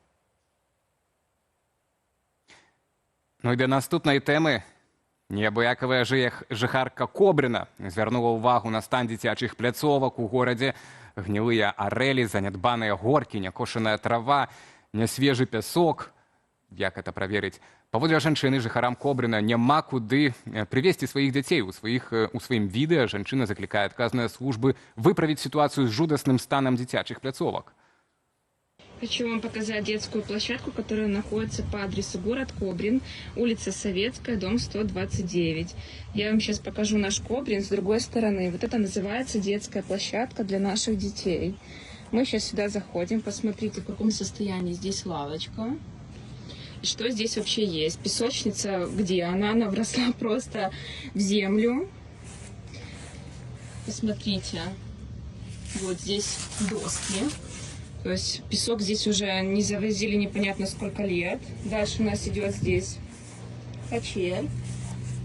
Speaker 17: Ну і да наступнай тэмы. Неабыякавая жыхарка Кобрына звярнула ўвагу на стан дзіцячых пляцовак у горадзе. Гнілыя арэлі, занядбаныя горкі, някошаная трава. нясвежы пясок. Як это праверыць? Паводле жанчыны, жыхарам Кобрына няма куды прывесці сваіх дзяцей. У сваім відэа жанчына заклікае адказныя службы выправіць сітуацыю з жудасным станам дзіцячых пляцовак.
Speaker 19: Хочу вам показать детскую площадку, которая находится по адресу город Кобрин, улица Советская, дом 129. Я вам сейчас покажу наш Кобрин с другой стороны. Вот это называется детская площадка для наших детей. Мы сейчас сюда заходим, посмотрите, в каком состоянии здесь лавочка. И что здесь вообще есть. Песочница, где она? Она вросла просто в землю. Посмотрите. Вот здесь доски. То есть песок здесь уже не завозили непонятно сколько лет. Дальше у нас идет здесь качель.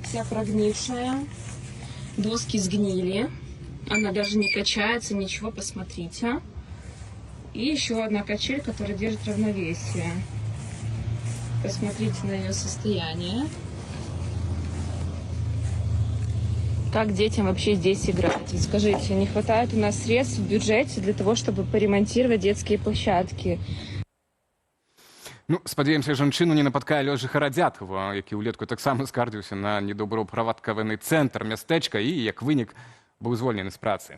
Speaker 19: Вся прогнившая. Доски сгнили. Она даже не качается, ничего, посмотрите. И еще одна качель, которая держит равновесие. Посмотрите на ее состояние. Как детям вообще здесь играть? Вот скажите, не хватает у нас средств в бюджете для того, чтобы поремонтировать детские площадки?
Speaker 17: Ну, спадзяемся, жанчыну не напаткае лёс жыхара Дзятхова, які ўлетку таксама скардзіўся на недобраўправадкаваны цэнтр мястэчка і, як вынік, быў звольнены з працы.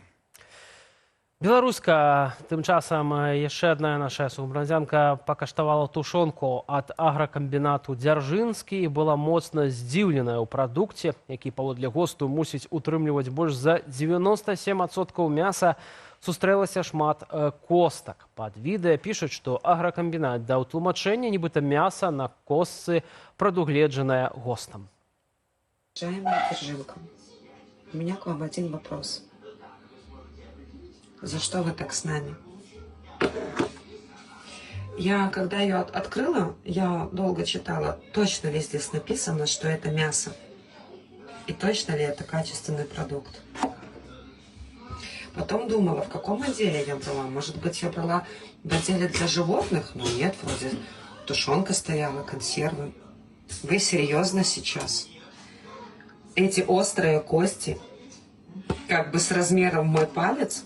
Speaker 1: Беларуска, тым часам яшчэ адна наша суграмадзянка пакаштавала тушонку ад агракамбінату Дзяржынскі і была моцна здзіўленая ў прадукце, які паводле госту мусіць утрымліваць больш за 97% мяса. Сустрэлася шмат костак. Пад відэа пішуць, што агракамбінат даў тлумачэнне, нібыта мяса на костцы прадугледжанае гостам.
Speaker 20: Уважаемая Дзяржынка, у меня к вам один вопрос. За что вы так с нами? Я, когда ее открыла, я долго читала, точно ли здесь написано, что это мясо. И точно ли это качественный продукт. Потом думала, в каком отделе я брала. Может быть, я брала в отделе для животных? Но нет, вроде тушенка стояла, консервы. Вы серьезно сейчас? Эти острые кости, как бы с размером мой палец?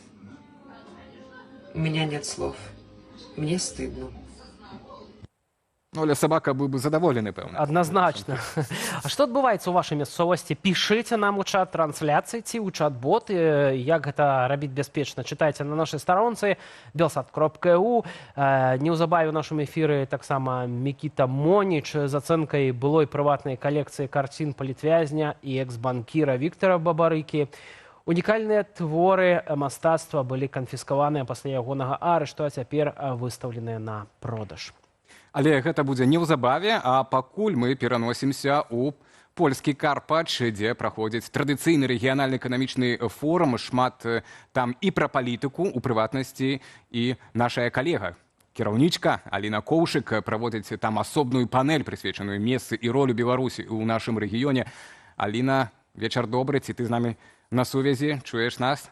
Speaker 20: У меня нет слов. Мне стыдно.
Speaker 17: Ну, але сабака быў бы задаволены, пэўна.
Speaker 1: Адназначна. А што адбываецца ў вашай мясцовасці? Пішыце нам у чат трансляцыі ці ў чат-бот. Як гэта рабіць бяспечна? Чытайце на нашай старонцы belsat.eu. Неўзабаве ў нашым эфіры таксама Мікіта Моніч з ацэнкай былой прыватнай калекцыі карцін палітвязня і экс-банкіра Віктара Бабарыкі. Унікальныя творы мастацтва былі канфіскаваныя пасля ягонага арышту, а цяпер выстаўленыя на продаж.
Speaker 17: Але гэта будзе неўзабаве, а пакуль мы пераносімся ў польскі Карпач, дзе праходзіць традыцыйны рэгіянальны эканамічны форум. Шмат там і пра палітыку, у прыватнасці і нашая калега. Кіраўнічка Аліна Коўшык праводзіць там асобную панель, прысвечаную месцы і ролю Беларусі ў нашым рэгіёне. Аліна, вечар добры, ці ты з намі на сувязі, чуеш нас?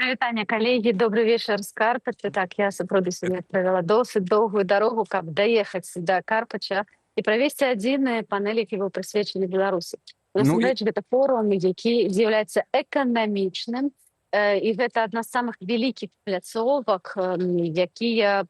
Speaker 21: Вітання, калегі, добрый вечар з Карпача. Так, я сапраўды сёння правяла досыць доўгую дарогу, каб даехаць да Карпача і правесці адзіны панель, які быў прысвечаны Беларусі. Насамрэч, гэта форум, які з'яўляецца эканамічным, і гэта адна з самых вялікіх пляцовак, якія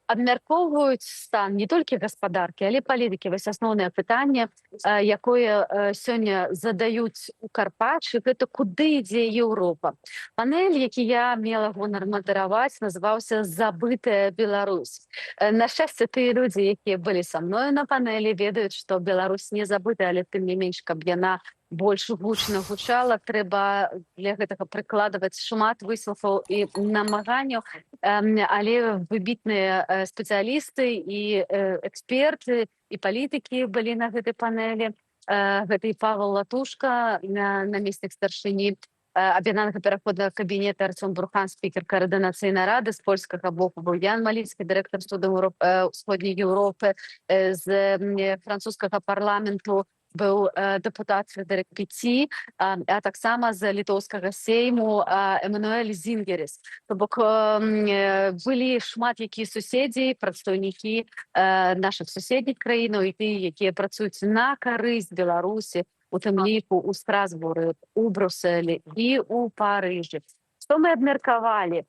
Speaker 21: абмяркоўваюць стан не толькі гаспадаркі, але палітыкі. Вось асноўнае пытанне, якое сёння задаюць у Карпачы, гэта куды ідзе Еўропа. Панель, які я мела гонар мадэраваць, называўся «Забытая Беларусь». На шчасце, тыя людзі, якія былі са мною на панелі, ведаюць, што Беларусь не забытая, але тым не менш, каб яна больш гучна гучала, трэба для гэтага прыкладваць шмат высноваў і намаганняў, але выбітныя спецыялісты і эксперты і палітыкі былі на гэтай панелі. Гэта і Павел Латушка, намеснік старшыні аб'яднанага пераходнага кабінета, Арцём Брухан, спікер каардынацыйнай рады, з польскага боку быў Ян Маліцкі, дырэктар суду ўсходняй Еўропы, з французскага парламенту быў дэпутат Фредерик Пеці, а таксама з літоўскага сейму Эмануэль Зінгеріс. То бок былі шмат якія суседзі, прадстаўнікі нашых суседніх краінаў і тыя, якія працуюць на карысць Беларусі, у тым ліку ў Страсбуры, у Брюсселі і ў Парыжы. Што мы абмеркавалі?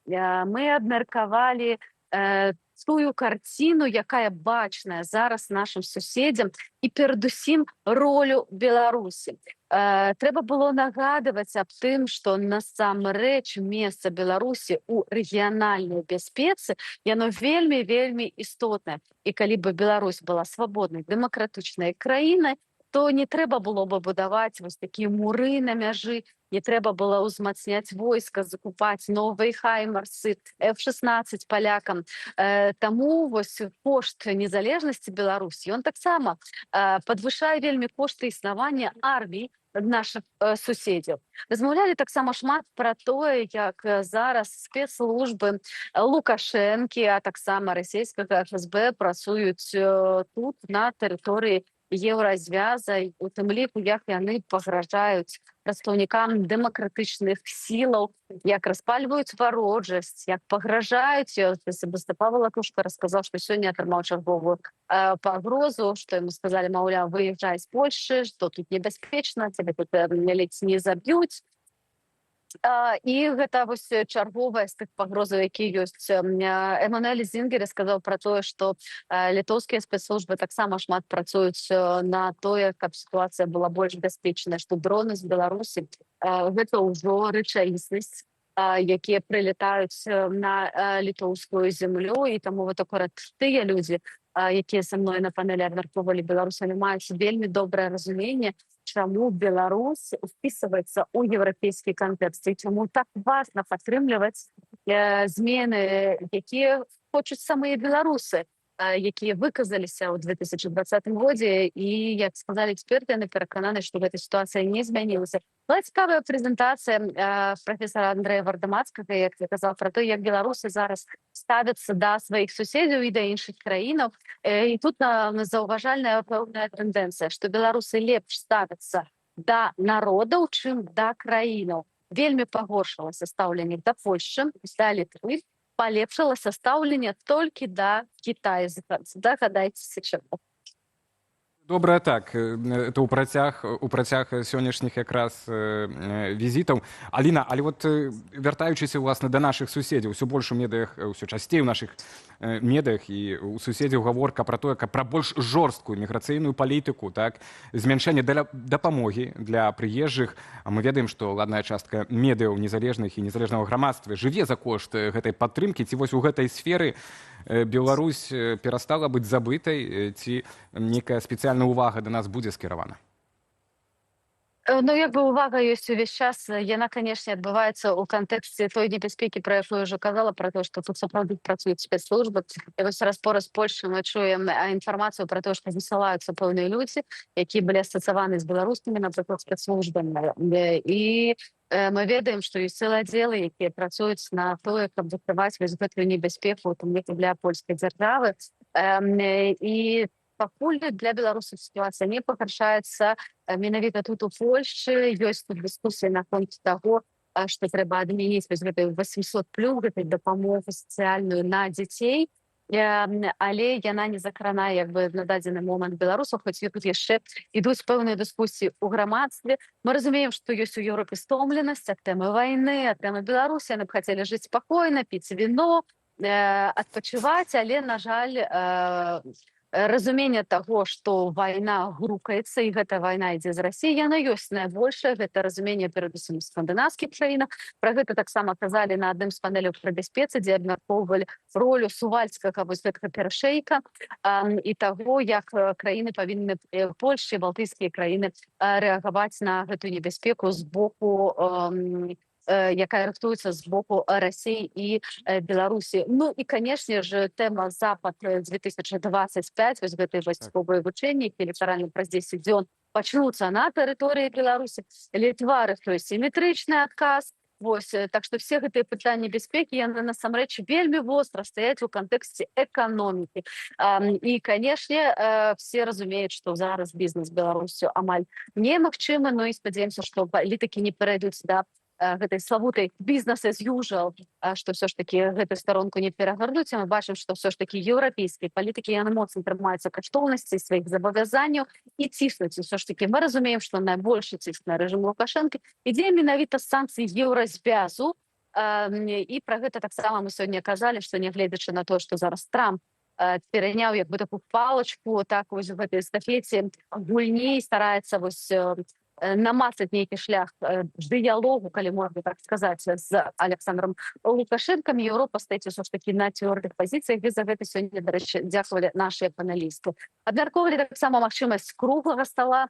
Speaker 21: Мы абмеркавалі тую карціну, якая бачная зараз нашим суседзям і перадусім ролю Беларусі. Трэба было нагадваць аб тым, што насамрэч месца Беларусі ў рэгіянальнай бяспецы яно вельмі істотнае. І калі бы Беларусь была свабоднай дэмакратычнай краінай, то не трэба было бы будаваць вось такія муры на мяжы, не трэба было ўзмацняць войска, закупаць новыя хаймарсы, F-16 палякам. Таму вось кошт незалежнасці Беларусі, ён таксама падвышае вельмі кошты існавання армій наших суседзяў. Размаўлялі таксама шмат пра тое, як зараз спецслужбы Лукашэнкі, а таксама расійскага ФСБ працуюць тут, на тэрыторыі Еўразвяза, у тым ліку, як яны пагражаюць прадстаўнікам дэмакратычных сілаў, як распальваюць варожасць, як пагражаюць. Павел Латушка расказаў, што сёння атрымаў чарговую пагрозу, што яму сказалі, маўляў, выязджай з Польшчы, што тут небяспечна, цябе тут ледзь не заб'юць. І гэта вось чарговая з тых пагрозаў, якія ёсць. Эмануэль Зінгер сказаў пра тое, што літоўскія спецслужбы таксама шмат працуюць на тое, каб сітуацыя была больш бяспечная, што дроны з Беларусі гэта ўжо рэчаіснасць, якія прылетаюць на літоўскую зямлю, і таму вот акурат тыя людзі, якія са мной на панелі абмяркоўвалі Беларусамі, маюць вельмі добрае разуменне, чаму Беларусь впісваецца ў еўрапейскі кантэкст і чаму так важна падтрымліваць змены, якія хочуць самыя беларусы, якія выказаліся ў 2020 годзе. І, як сказалі эксперты, яны перакананы, што гэта сітуацыя не змянілася. Была цікавая прэзентацыя прафесара Андрэя Вардамацкага, як я казаў, пра то, як беларусы зараз ставяцца да сваіх суседзяў і да іншых краінаў. І тут заўважальная пэўная тэндэнцыя, што беларусы лепш ставяцца да народаў, чым да краінаў. Вельмі пагоршылася стаўленне да Польшчы, да Літвы, палепшылася стаўленне толькі да Китая. Дагадайцеся, чаму.
Speaker 17: Добра, так, это ў працяг сённяшніх якраз візітаў. Аліна, але вот вяртаючыся, власна, да нашых суседзяў, усё больш у медыях, усё часцей у нашых медыях і у суседзяў гаворка пра тое, каб пра больш жорсткую міграцыйную палітыку, так, змяншэнне дапамогі для прыезджых. А мы ведаем, што ладная частка медыяў незалежных і незалежнага грамадства жыве за кошт гэтай падтрымкі. Ці вось у гэтай сферы Беларусь перастала быць забытай, ці некая спецыяльная увага да нас будзе скіравана?
Speaker 21: Ну, як бы увага ёсць увесь час. Яна, канешне, адбываецца ў кантэксце той небяспекі, пра якую ўжо казала, пра тое, што тут сапраўды працуюць спецслужбы. І вось раз-пораз з Польшчы мы чуем інфармацыю пра тое, што засылаюцца пэўныя людзі, якія былі асацыяваны з беларускімі, напрыклад, спецслужбамі. І мы ведаем, што ёсць цэлыя аддзелы, якія працуюць на тое, каб закрываць вось гэтую небяспеку, там ліку для польскай дзяржавы. І пакуль для беларусаў сітуацыя не пагаршаецца. Менавіта тут у Польшчы ёсць тут дыскусія наконт таго, што трэба адмяніць вось гэтую 800+, гэтай дапамогу сацыяльную на дзяцей, але яна не закранае як бы на дадзены момант беларусаў, хоць тут яшчэ ідуць пэўныя дыскусіі ў грамадстве. Мы разумеем, што ёсць у Еўропе стомленасць ад тэмы вайны, ад тэмы Беларусі. Яны б хацелі жыць спакойна, піць віно, адпачываць, але, на жаль, разуменне таго, што вайна грукаецца, і гэта вайна ідзе з Расіі, яна ёсць найбольшая. Гэта разуменне перадусім у скандынаўскіх краінах. Пра гэта таксама казалі на адным з панеляў пра бяспецы, дзе абмяркоўвалі ролю сувальскага вось гэтага перашэйка і таго, як краіны павінны, Польшча і балтыйскія краіны, рэагаваць на гэтую небяспеку з боку якая рыхтуецца з боку Расіі і Беларусі. Ну і, канешне ж, тэма Запад 2025, вось гэтай вайсковыя вучэнні, які літаральна праз 10 дзён пачнуцца на тэрыторыі Беларусі. Літва рыхтуе сіметрычны адказ. Вось, так што все гэтыя пытанні бяспекі, яны насамрэч вельмі востра стаяць у кантэксце эканомікі. І, канешне, все разумеюць, што зараз бізнес Беларусю амаль немагчымы, ну і спадзяемся, што палітыкі не перайдуць да гэтай славутай бізнес as usual, што ўсё ж такі гэтую старонку не перагорнуць. Мы бачым, што ўсё ж такі еўрапейскія палітыкі, яны моцна трымаюцца каштоўнасцей сваіх забавязанняў і ціснуць. Усё ж такі мы разумеем, што найбольшы ціск на рэжым Лукашэнкі ідзе менавіта з санкцый Еўразвязу, І пра гэта таксама мы сёння казалі, што нягледзячы на тое, што зараз Трамп пераняў як бы такую палачку, так вось в гэтай эстафеце гульні, стараецца вось намацаць нейкі шлях дыялогу, калі можна так сказаць, з Александром Лукашэнкам. Еўропа стаіць усё ж такі на цвёрдых пазіцыях, і за гэта сёння, дарэчы, дзякавалі нашыя панелісты. Абмяркоўвалі таксама магчымасць круглага стала.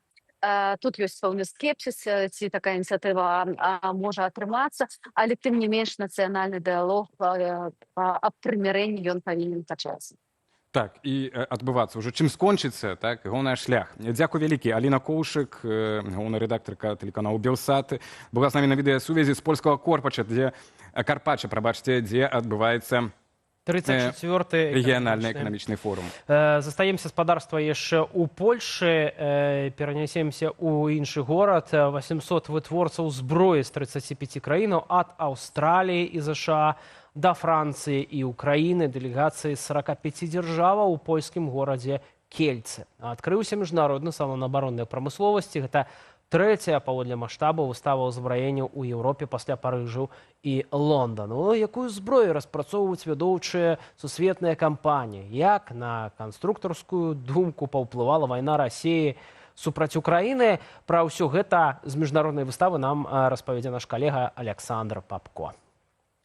Speaker 21: Тут ёсць пэўны скепсіс, ці такая ініцыятыва можа атрымацца, але тым не менш нацыянальны дыялог аб прымірэнні ён павінен пачацца.
Speaker 17: Так, і адбывацца ўжо. Чым скончыцца, так, галоўнае шлях. Дзякуй вялікі. Аліна Коўшык, галоўная рэдактарка тэлеканалу «Белсат», была з намі на відэасувязі з польскага Карпача, дзе адбываецца
Speaker 1: 34-й
Speaker 17: рэгіянальны эканамічны форум.
Speaker 1: Застаем саспадарства яшчэ ў Польшы, перанясемся ў іншы горад. 800 вытворцаў зброі з 35 краінаў ад Аўстраліі і ЗША да Францыі і Украіны, дэлегацыі 45 дзяржаваў у польскім горадзе Кельцы. Адкрыўся міжнародны салон абароннай прамысловасці. Гэта трэцяя паводле маштабу выстава ўзбраення ў Еўропе пасля Парыжу і Лондану. Якую зброю распрацоўваюць вядоўчыя сусветныя кампаніі? Як на канструктарскую думку паўплывала вайна Расіі супраць Украіны? Пра ўсё гэта з міжнароднай выставы нам распавядзе наш калега Александр Папко.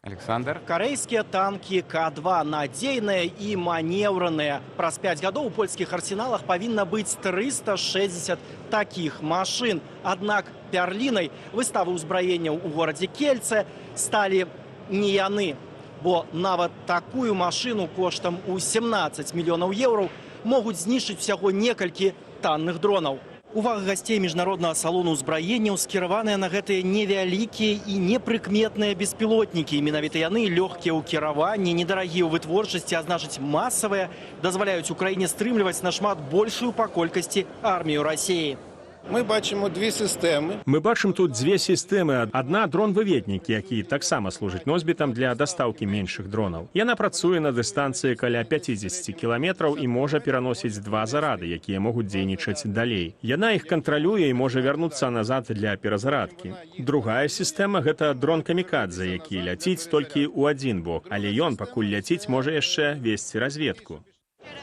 Speaker 17: Александр.
Speaker 5: Карэйскія танкі К2 надзейныя і манеўраныя. Праз 5 гадоў у польскіх арсеналах павінна быць 360 такіх машын. Аднак пярлінай выставы ўзбраенняў у горадзе Кельце сталі не яны. Бо нават такую машыну коштам у 17 мільёнаў еўраў могуць знішчыць усяго некалькі танных дронаў. Увага гасцей міжнароднага салону ўзбраенняў скіраваныя на гэтыя невялікія і непрыкметныя беспілотнікі. Менавіта яны лёгкія ў кіраванні, недарагія ў вытворчасці, а значыць масавыя, дазваляюць Украіне стрымліваць нашмат большую па колькасці армію Расіі.
Speaker 22: Мы бачимо дві системи. Ми бачимо тут дві системи. Одна дрон-виведник, який таксама служить носьбітам для доставки менших дронів. Яна працює на дистанції каля 50 кілометрів і може переносити 2 заради, які можуть дзейнічаць далей. Яна їх контролює і може вернуться назад для перезарадки. Другая система – гэта дрон-камікадзе, який ляціць толькі ў один бок, але ён, пакуль ляціць, може яшчэ весці разведку.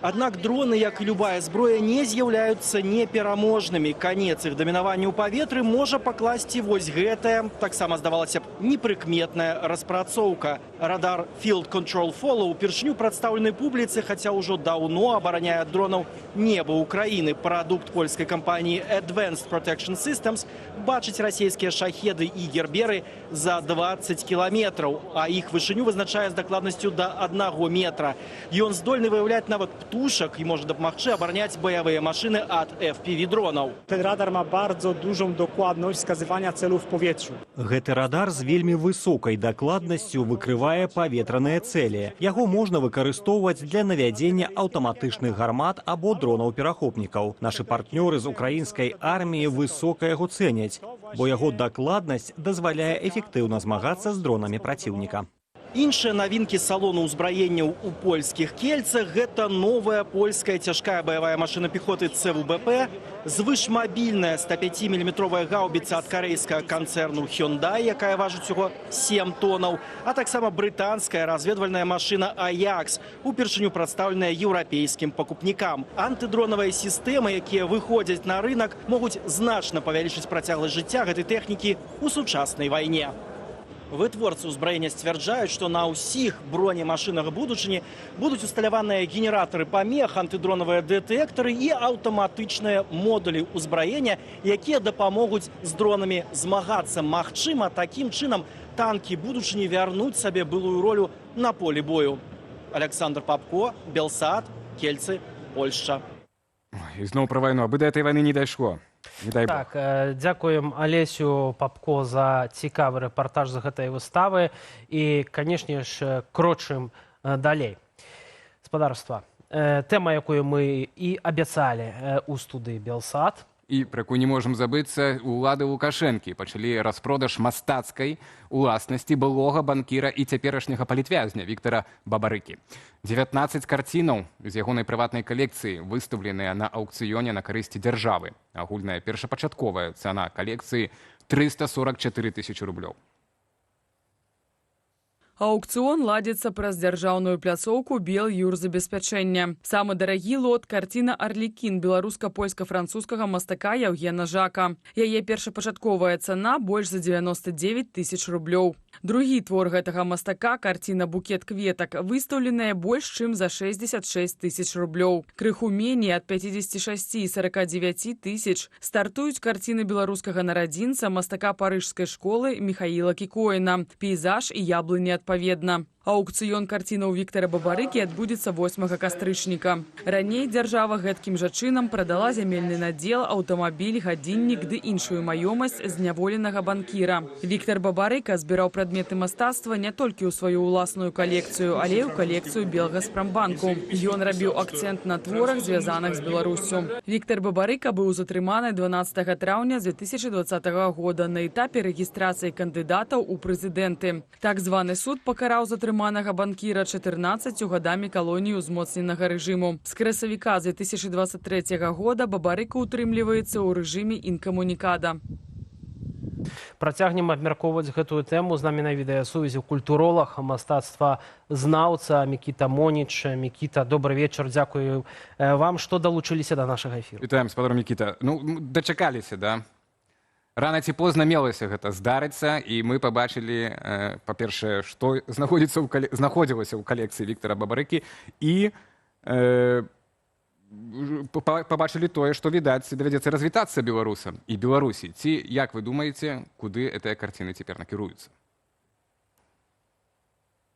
Speaker 5: Аднак дроны, як і любая зброя, не з'яўляюцца непераможнымі. Канец іх дамінавання ў паветры можа пакласці вось гэтая, таксама здавалася б, непрыкметная распрацоўка. Радар Field Control Follow упершыню прадстаўлены публіцы, хаця ўжо даўно абараняе ад дронаў неба Украіны. Прадукт польскай кампаніі Advanced Protection Systems бачыць расійскія шахеды і герберы за 20 кіламетраў, а іх вышыню вызначае з дакладнасцю да 1 метра. Ён здольны выяўляць нават птушак і можа дапамагчы абараняць баявыя машыны ад FPV-дронаў.
Speaker 23: Ten radar ma bardzo dużą dokładność wskazywania celów w powietrzu.
Speaker 3: Гэты радар з вельмі высокай дакладнасцю выкрывае паветраныя цэлі. Яго можна выкарыстоўваць для навядзення аўтаматычных гармат або дронаў-перахопнікаў. Нашы партнёры з украінскай арміі высока яго цэняць, бо яго дакладнасць дазваляе эфектыўна змагацца з дронамі праціўніка.
Speaker 5: Іншыя навінкі салону ўзбраенняў у польскіх Кельцах – гэта новая польская цяжкая баявая машына пехоты ЦВБП, звышмабільная 105-мм гаубіца ад карэйскага канцэрну Hyundai, якая важыць усяго 7 тонаў, а таксама брытанская разведвальная машына Ajax, упершыню прадстаўленая еўрапейскім пакупнікам. Антыдронавыя сістэмы, якія выходзяць на рынок, могуць значна павялічыць працягласць жыцця гэтай тэхнікі ў сучаснай вайне. Вытворцы ўзбраення сцвярджаюць, што на ўсіх бронемашынах будучыні будуць усталяваныя генератары памех, антыдронавыя дэтэктары і аўтаматычныя модулі ўзбраення, якія дапамогуць з дронамі змагацца. Магчыма, такім чынам танкі будучыні вярнуць сабе былую ролю на полі бою. Александр Папко, Белсат, Кельцы, Польшча.
Speaker 17: І зноў пра вайну, абы да этой вайны не дайшло.
Speaker 1: Так, дзякуем Алесю Папко за цікавы рэпартаж з гэтай выставы і, канешне ж, крочым далей. Спадарства, тэма, якую мы і абяцалі ў студыі Белсат.
Speaker 17: І пра якую не можам забыцца, улады Лукашэнкі пачалі распродаж мастацкай уласнасці былога банкіра і цяперашняга палітвязня Віктара Бабарыкі. 19 карцінаў з ягонай прыватнай калекцыі выстаўленыя на аўкцыёне на карысці дзяржавы. Агульная першапачатковая цана калекцыі – 344 000 рублёў.
Speaker 2: Аукцыён ладзіцца праз дзяржаўную пляцоўку Белюрзабеспячэння. Самы дарагі лот – карціна «Арлікін» беларуска-польска-французскага мастака Яўгена Жака. Яе першапачатковая цана больш за 99 000 рублёў. Другі твор гэтага мастака, карціна «Букет кветак», выстаўленая больш чым за 66 000 рублёў. Крыху меней ад 56 і 49 000 стартуюць карціны беларускага нарадзінца мастака парыжскай школы Міхаіла Кікоіна «Пейзаж» і «Яблыні» адпаведна. Аукцыён карцінаў Віктара Бабарыкі адбудзецца 8 кастрычніка. Раней дзяржава гэткім жа чынам прадала зямельны надзел, аўтамабіль, гадзіннік ды іншую маёмасць зняволенага банкіра. Віктар Бабарыка збіраў прадметы мастацтва не толькі ў сваю ўласную калекцыю, але і ў калекцыю Белгаспрамбанку. Ён рабіў акцэнт на творах, звязаных з Беларуссю. Віктар Бабарыка быў затрыманы 12 траўня 2020 года на этапе рэгістрацыі кандыдатаў у прэзідэнты. Так званы суд пакараў затрыманага банкіра 14 гадамі калоніі ўзмоцненага рэжыму. З красавіка 2023 года Бабарыка утрымліваецца ў рэжыме інкамунікада.
Speaker 1: Працягнем абмяркоўваць гэтую тэму. З намі на відэасувязі культуролог, мастацтвазнаўца Мікіта Моніч. Мікіта, добры вечар, дзякую вам, што далучыліся да нашага эфіру.
Speaker 17: Вітаем, спадар Мікіта. Ну, дачакаліся, да? Рана ці позна мелася гэта здарыцца, і мы пабачылі, па-першае, што знаходзілася ў калекцыі Віктара Бабарыкі, і пабачылі тое, што, відаць, давядзецца развітацца беларусам і Беларусі. Ці, як вы думаеце, куды гэтыя карціны цяпер накіруюцца?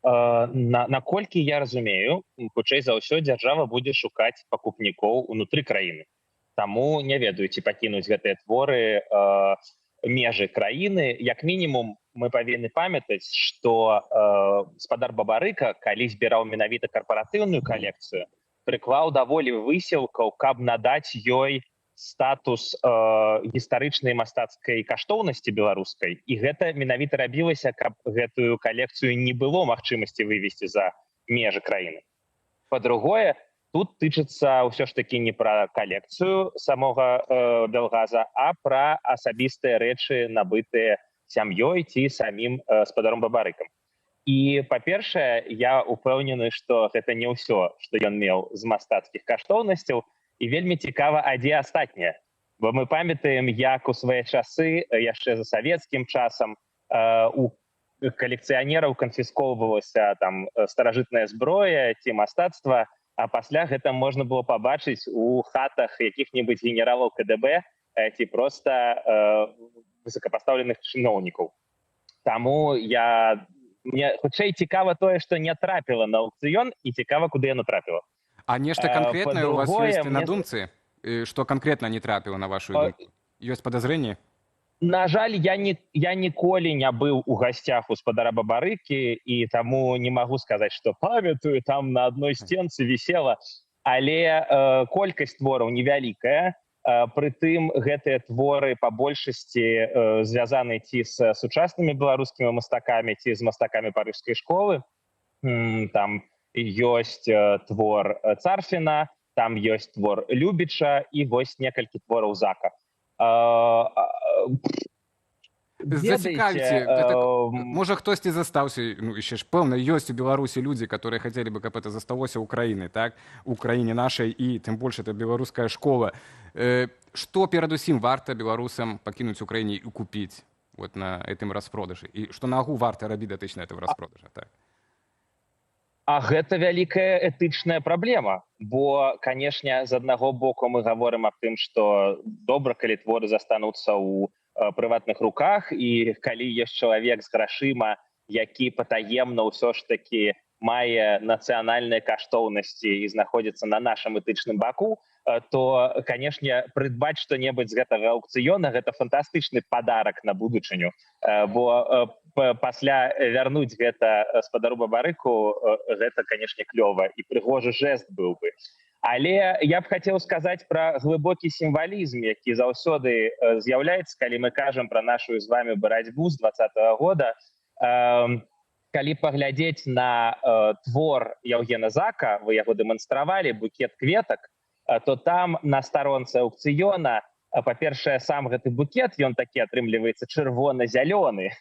Speaker 4: Наколькі я разумею, хутчэй за ўсё дзяржава будзе шукаць пакупнікоў унутры краіны. Таму не ведаю, ці пакінуць гэтыя творы межы краіны. Як мінімум, мы павінны памятаць, што спадар Бабарыка, калі збіраў менавіта карпаратыўную калекцыю, прыклаў даволі высілкаў, каб надаць ёй статус гістарычнай мастацкай каштоўнасці беларускай. І гэта менавіта рабілася, каб гэтую калекцыю не было магчымасці вывесці за межы краіны. Па-другое, тут тычыцца ўсё ж такі не пра калекцыю самога Белгаза, а пра асабістыя рэчы, набытыя сям'ёй ці самім спадаром Бабарыкам. І, па-першае, я ўпэўнены, што гэта не ўсё, што ён меў з мастацкіх каштоўнасцяў, і вельмі цікава, а дзе астатняе. Бо мы памятаем, як у свае часы, яшчэ за савецкім часам, у калекцыянераў канфіскоўвалася там старажытная зброя ці мастацтва, а пасля гэта можна было пабачыць у хатах якіх-небудзь генералаў КДБ ці проста высокапастаўленых чыноўнікаў. Таму мне хутчэй цікава тое, што не трапіла на аукцыён, і цікава, куды яно трапіла.
Speaker 17: А нешта канкрэтнае у вас ёсць на думцы? Што канкрэтна не трапіла на вашу думку? Ёсць падазрэнні?
Speaker 4: На жаль, я ніколі не быў у гасцях у спадара Бабарыкі, і таму не магу сказаць, што памятаю, там на адной сценцы вісела, але колькасць твораў невялікая, прытым гэтыя творы па большасці звязаны ці з сучаснымі беларускімі мастакамі, ці з мастакамі парыжскай школы. Там ёсць твор Царфіна, там ёсць твор Любіча і вось некалькі твораў Зака.
Speaker 17: Зацікавіце, можа хтосьці застаўся, ну яшчэ ж пэўна ёсць у Беларусі людзі, которые хацелі бы, каб это засталося ў краіны, так, у краіне нашай, і тым больш это беларуская школа. Што перадусім варта беларусам пакінуць у краіне і купіць вот на гэтым распродажы, і што нагу варта рабіць датычна этого распродажа, так?
Speaker 4: А гэта вялікая этычная праблема, бо, канешне, з аднаго боку мы гаворым аб тым, што добра, калі творы застануцца ў прыватных руках, і калі ёсць чалавек з грашыма, які патаемна ўсё ж такі мае нацыянальныя каштоўнасці і знаходзіцца на нашым этычным баку, то, канешне, прыдбаць што-небудзь з гэтага аукцыёна – гэта фантастычны падарак на будучыню, бо пасля вярнуць гэта спадару Бабарыку – гэта, канешне, клёва, і прыгожы жэст быў бы. Але я б хацеў сказаць пра глыбокі сімвалізм, які заўсёды з'яўляецца, калі мы кажам пра нашу з вамі барацьбу з 2020 года. Калі паглядзець на твор Яўгена Зака, вы яго дэманстравалі, «Букет кветак», то там на старонцы аукцыёна, па-першае, сам гэты букет, ён такі атрымліваецца чырвона-зялёны,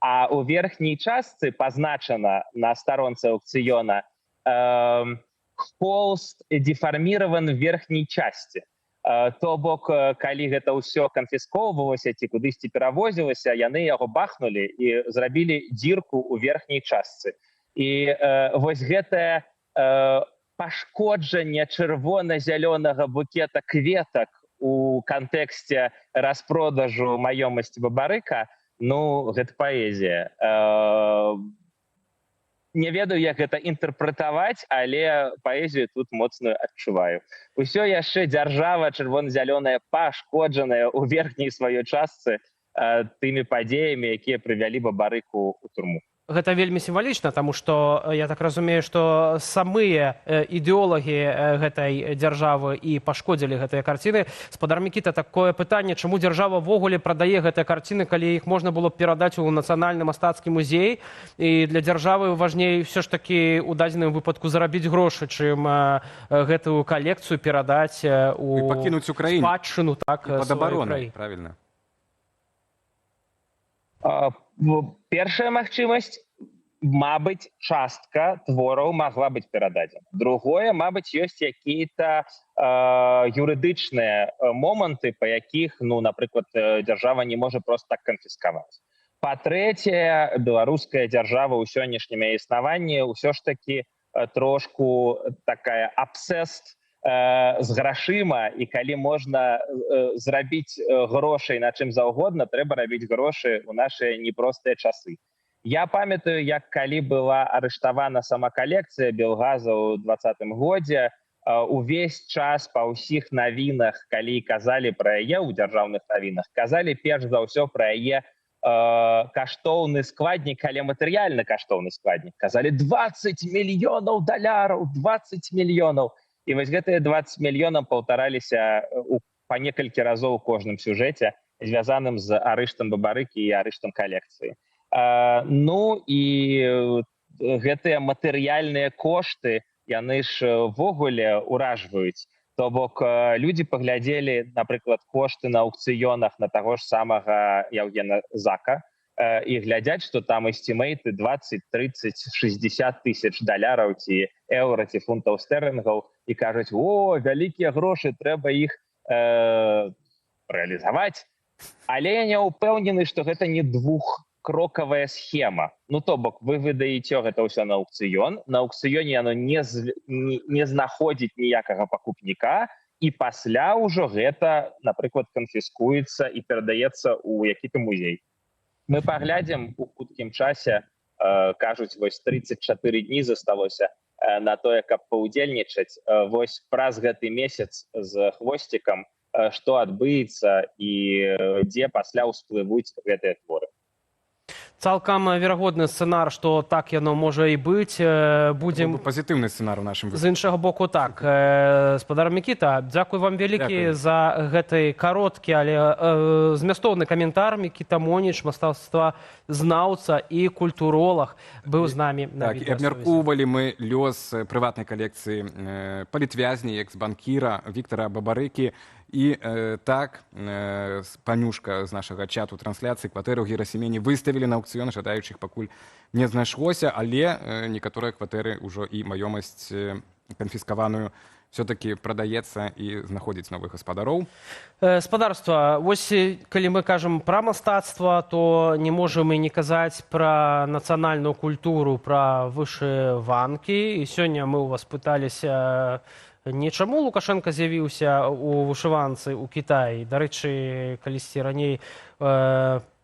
Speaker 4: А у верхняй частцы пазначана на старонцы аукцыёна холст деформирован в верхняй части. То бок, калі гэта ўсё канфіскоўвалася ці кудысьці перавозілася, яны яго бахнулі і зрабілі дзірку ў верхняй частцы. І вось гэтае пашкоджанне чырвона-зялёнага букета кветак у кантэксце распродажу маёмасці Бабарыка, ну, гэта паэзія. Не ведаю, як гэта інтэрпрэтаваць, але паэзію тут моцную адчуваю. Усё яшчэ дзяржава чырвона-зялёная пашкоджаная ў верхняй сваёй частцы тымі падзеямі, якія прывялі Бабарыку ў турму.
Speaker 1: Гэта вельмі сімвалічна, таму што я так разумею, што самыя ідэолагі гэтай дзяржавы і пашкодзілі гэтыя карціны. Спадар Мікіта, такое пытанне, чаму дзяржава ввогуле прадае гэтыя карціны, калі іх можна было б перадаць у нацыянальны мастацкі музей, і для дзяржавы важней ўсё ж такі ў дадзеным выпадку зарабіць грошы, чым гэтую калекцыю перадаць у
Speaker 17: пакінуць у краіне
Speaker 1: спадчыну, так,
Speaker 17: пад абаронай, правільна.
Speaker 4: Першая магчымасць, мабыць, частка твораў магла быць перададзена. Другое, мабыць, ёсць якія-то юрыдычныя моманты, па якіх, ну, напрыклад, дзяржава не можа проста так канфіскаваць. Па-трэцяе, беларуская дзяржава ў сённяшнім існаванні ўсё ж такі трошку такая абсест з грашыма, і калі можна зрабіць грошай на чым заўгодна, трэба рабіць грошы ў нашыя непростыя часы. Я памятаю, як калі была арыштавана сама калекцыя Белгаза ў 2020 годзе, увесь час па ўсіх навінах, калі казалі пра яе ў дзяржаўных навінах, казалі перш за ўсё пра яе каштоўны складнік, але матэрыяльна каштоўны складнік. Казалі $20 мільёнаў, 20 мільёнаў. І вось гэтыя 20 мільёнаў паўтараліся па некалькі разоў у кожным сюжэце, звязаным з арыштам Бабарыкі і арыштам калекцыі. Ну і гэтыя матэрыяльныя кошты, яны ж ввогуле ўражваюць. То бок людзі паглядзелі, напрыклад, кошты на аукцыёнах на таго ж самага Яўгена Зака, і глядзяць, што там эстімейты 20, 30, 60 тысяч даляраў ці еўра ці фунтаў стэрлінгаў, і кажуць, о, вялікія грошы, трэба іх рэалізаваць. Але я не ўпэўнены, што гэта не двухкрокавая схема. Ну, то бок, вы выдаеце гэта ўсё на аукцыён, на аукцыёне яно не знаходзіць ніякага пакупніка, і пасля ўжо гэта, напрыклад, канфіскуецца і перадаецца ў які-то музей. Мы паглядзім у хуткім часе, кажуць, вось 34 дні засталося на тое, каб паўдзельнічаць. Вось праз гэты месяц з хвосцікам, што адбыецца і дзе пасля ўсплывуць гэтыя творы.
Speaker 1: Цалкам верагодны сцэнар, што так яно можа і быць. Будзем
Speaker 17: пазітыўны сцэнар у нашым выпадку.
Speaker 1: З іншага боку, так. Спадар Мікіта, дзякуй вам вялікі за гэты кароткі, але змястоўны каментар. Мікіта Моніч, мастацтвазнаўца і культуролаг, быў з намі на
Speaker 17: відэасувязі. Так, і абмяркоўвалі мы лёс прыватнай калекцыі палітвязні, экс-банкіра Віктара Бабарыкі. І так, панюшка з нашага чату трансляцыі кватэры ў Герасімене выставілі на аукцыён, жадаючых пакуль не знайшлося, але некаторыя кватэры ўжо і маёмасць канфіскаваную все-таки прадаецца і знаходзіць новых гаспадароў.
Speaker 1: Спадарства, вось калі мы кажам пра мастацтва, то не можам і не казаць пра нацыянальную культуру, пра вышыванкі. І сёння мы ў вас пыталіся, не чаму Лукашенко з'явіўся у вышыванцы ў Кітаі. Дарэчы, калісьці раней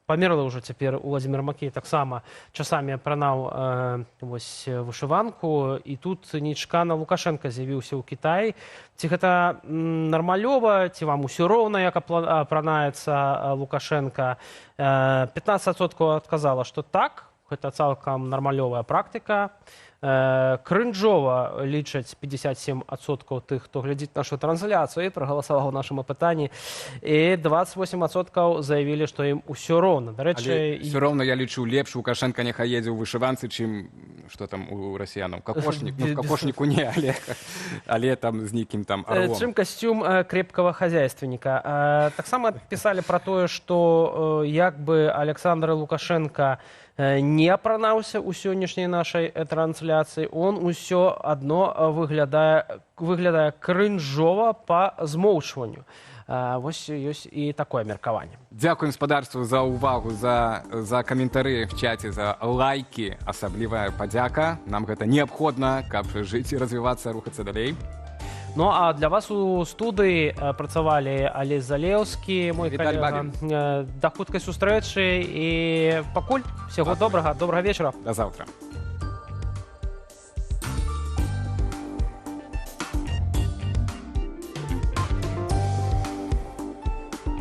Speaker 1: памерла ўжо цяпер Уладзімір Макей таксама часамі апранаў вышыванку, і тут нечакана Лукашенко з'явіўся ў Кітаі. Ці гэта нармалёва, ці вам усё роўна, як апранаецца Лукашенко? 15% адказала, што так, гэта цалкам нармалёвая практыка. Крынжова лічаць 57% тых, хто глядзіць нашу трансляцыю і прагаласаваў у нашым апытанні. І 28% заявілі, што ім усё роўна. Дарэчы,
Speaker 17: все роўна я лічу лепш Лукашенко няхай едзе ў вышыванцы, чым што там у расіянаў. Какошнік, ну, какошніку не, але там з нейкім там орлом.
Speaker 1: Чым касцюм крепкого хозяйственника. Таксама пісалі пра тое, што як бы Александр Лукашенко не апранаўся ў сённяшняй нашай трансляцыі, он усё адно выглядае крынжова па змоўчванню. Вось ёсць і такое меркаванне.
Speaker 17: Дзякуем спадарству за ўвагу, за каментары в чаце, за лайкі, асаблівая падзяка. Нам гэта неабходна, каб жыць і развівацца, рухацца далей.
Speaker 1: Ну, а для вас у студыі працавалі Алесь Залеўскі, мой
Speaker 17: Віталь
Speaker 1: калега. Да хуткай сустрэчы і пакуль. Всяго добрага, добрага вечара.
Speaker 17: До завтра.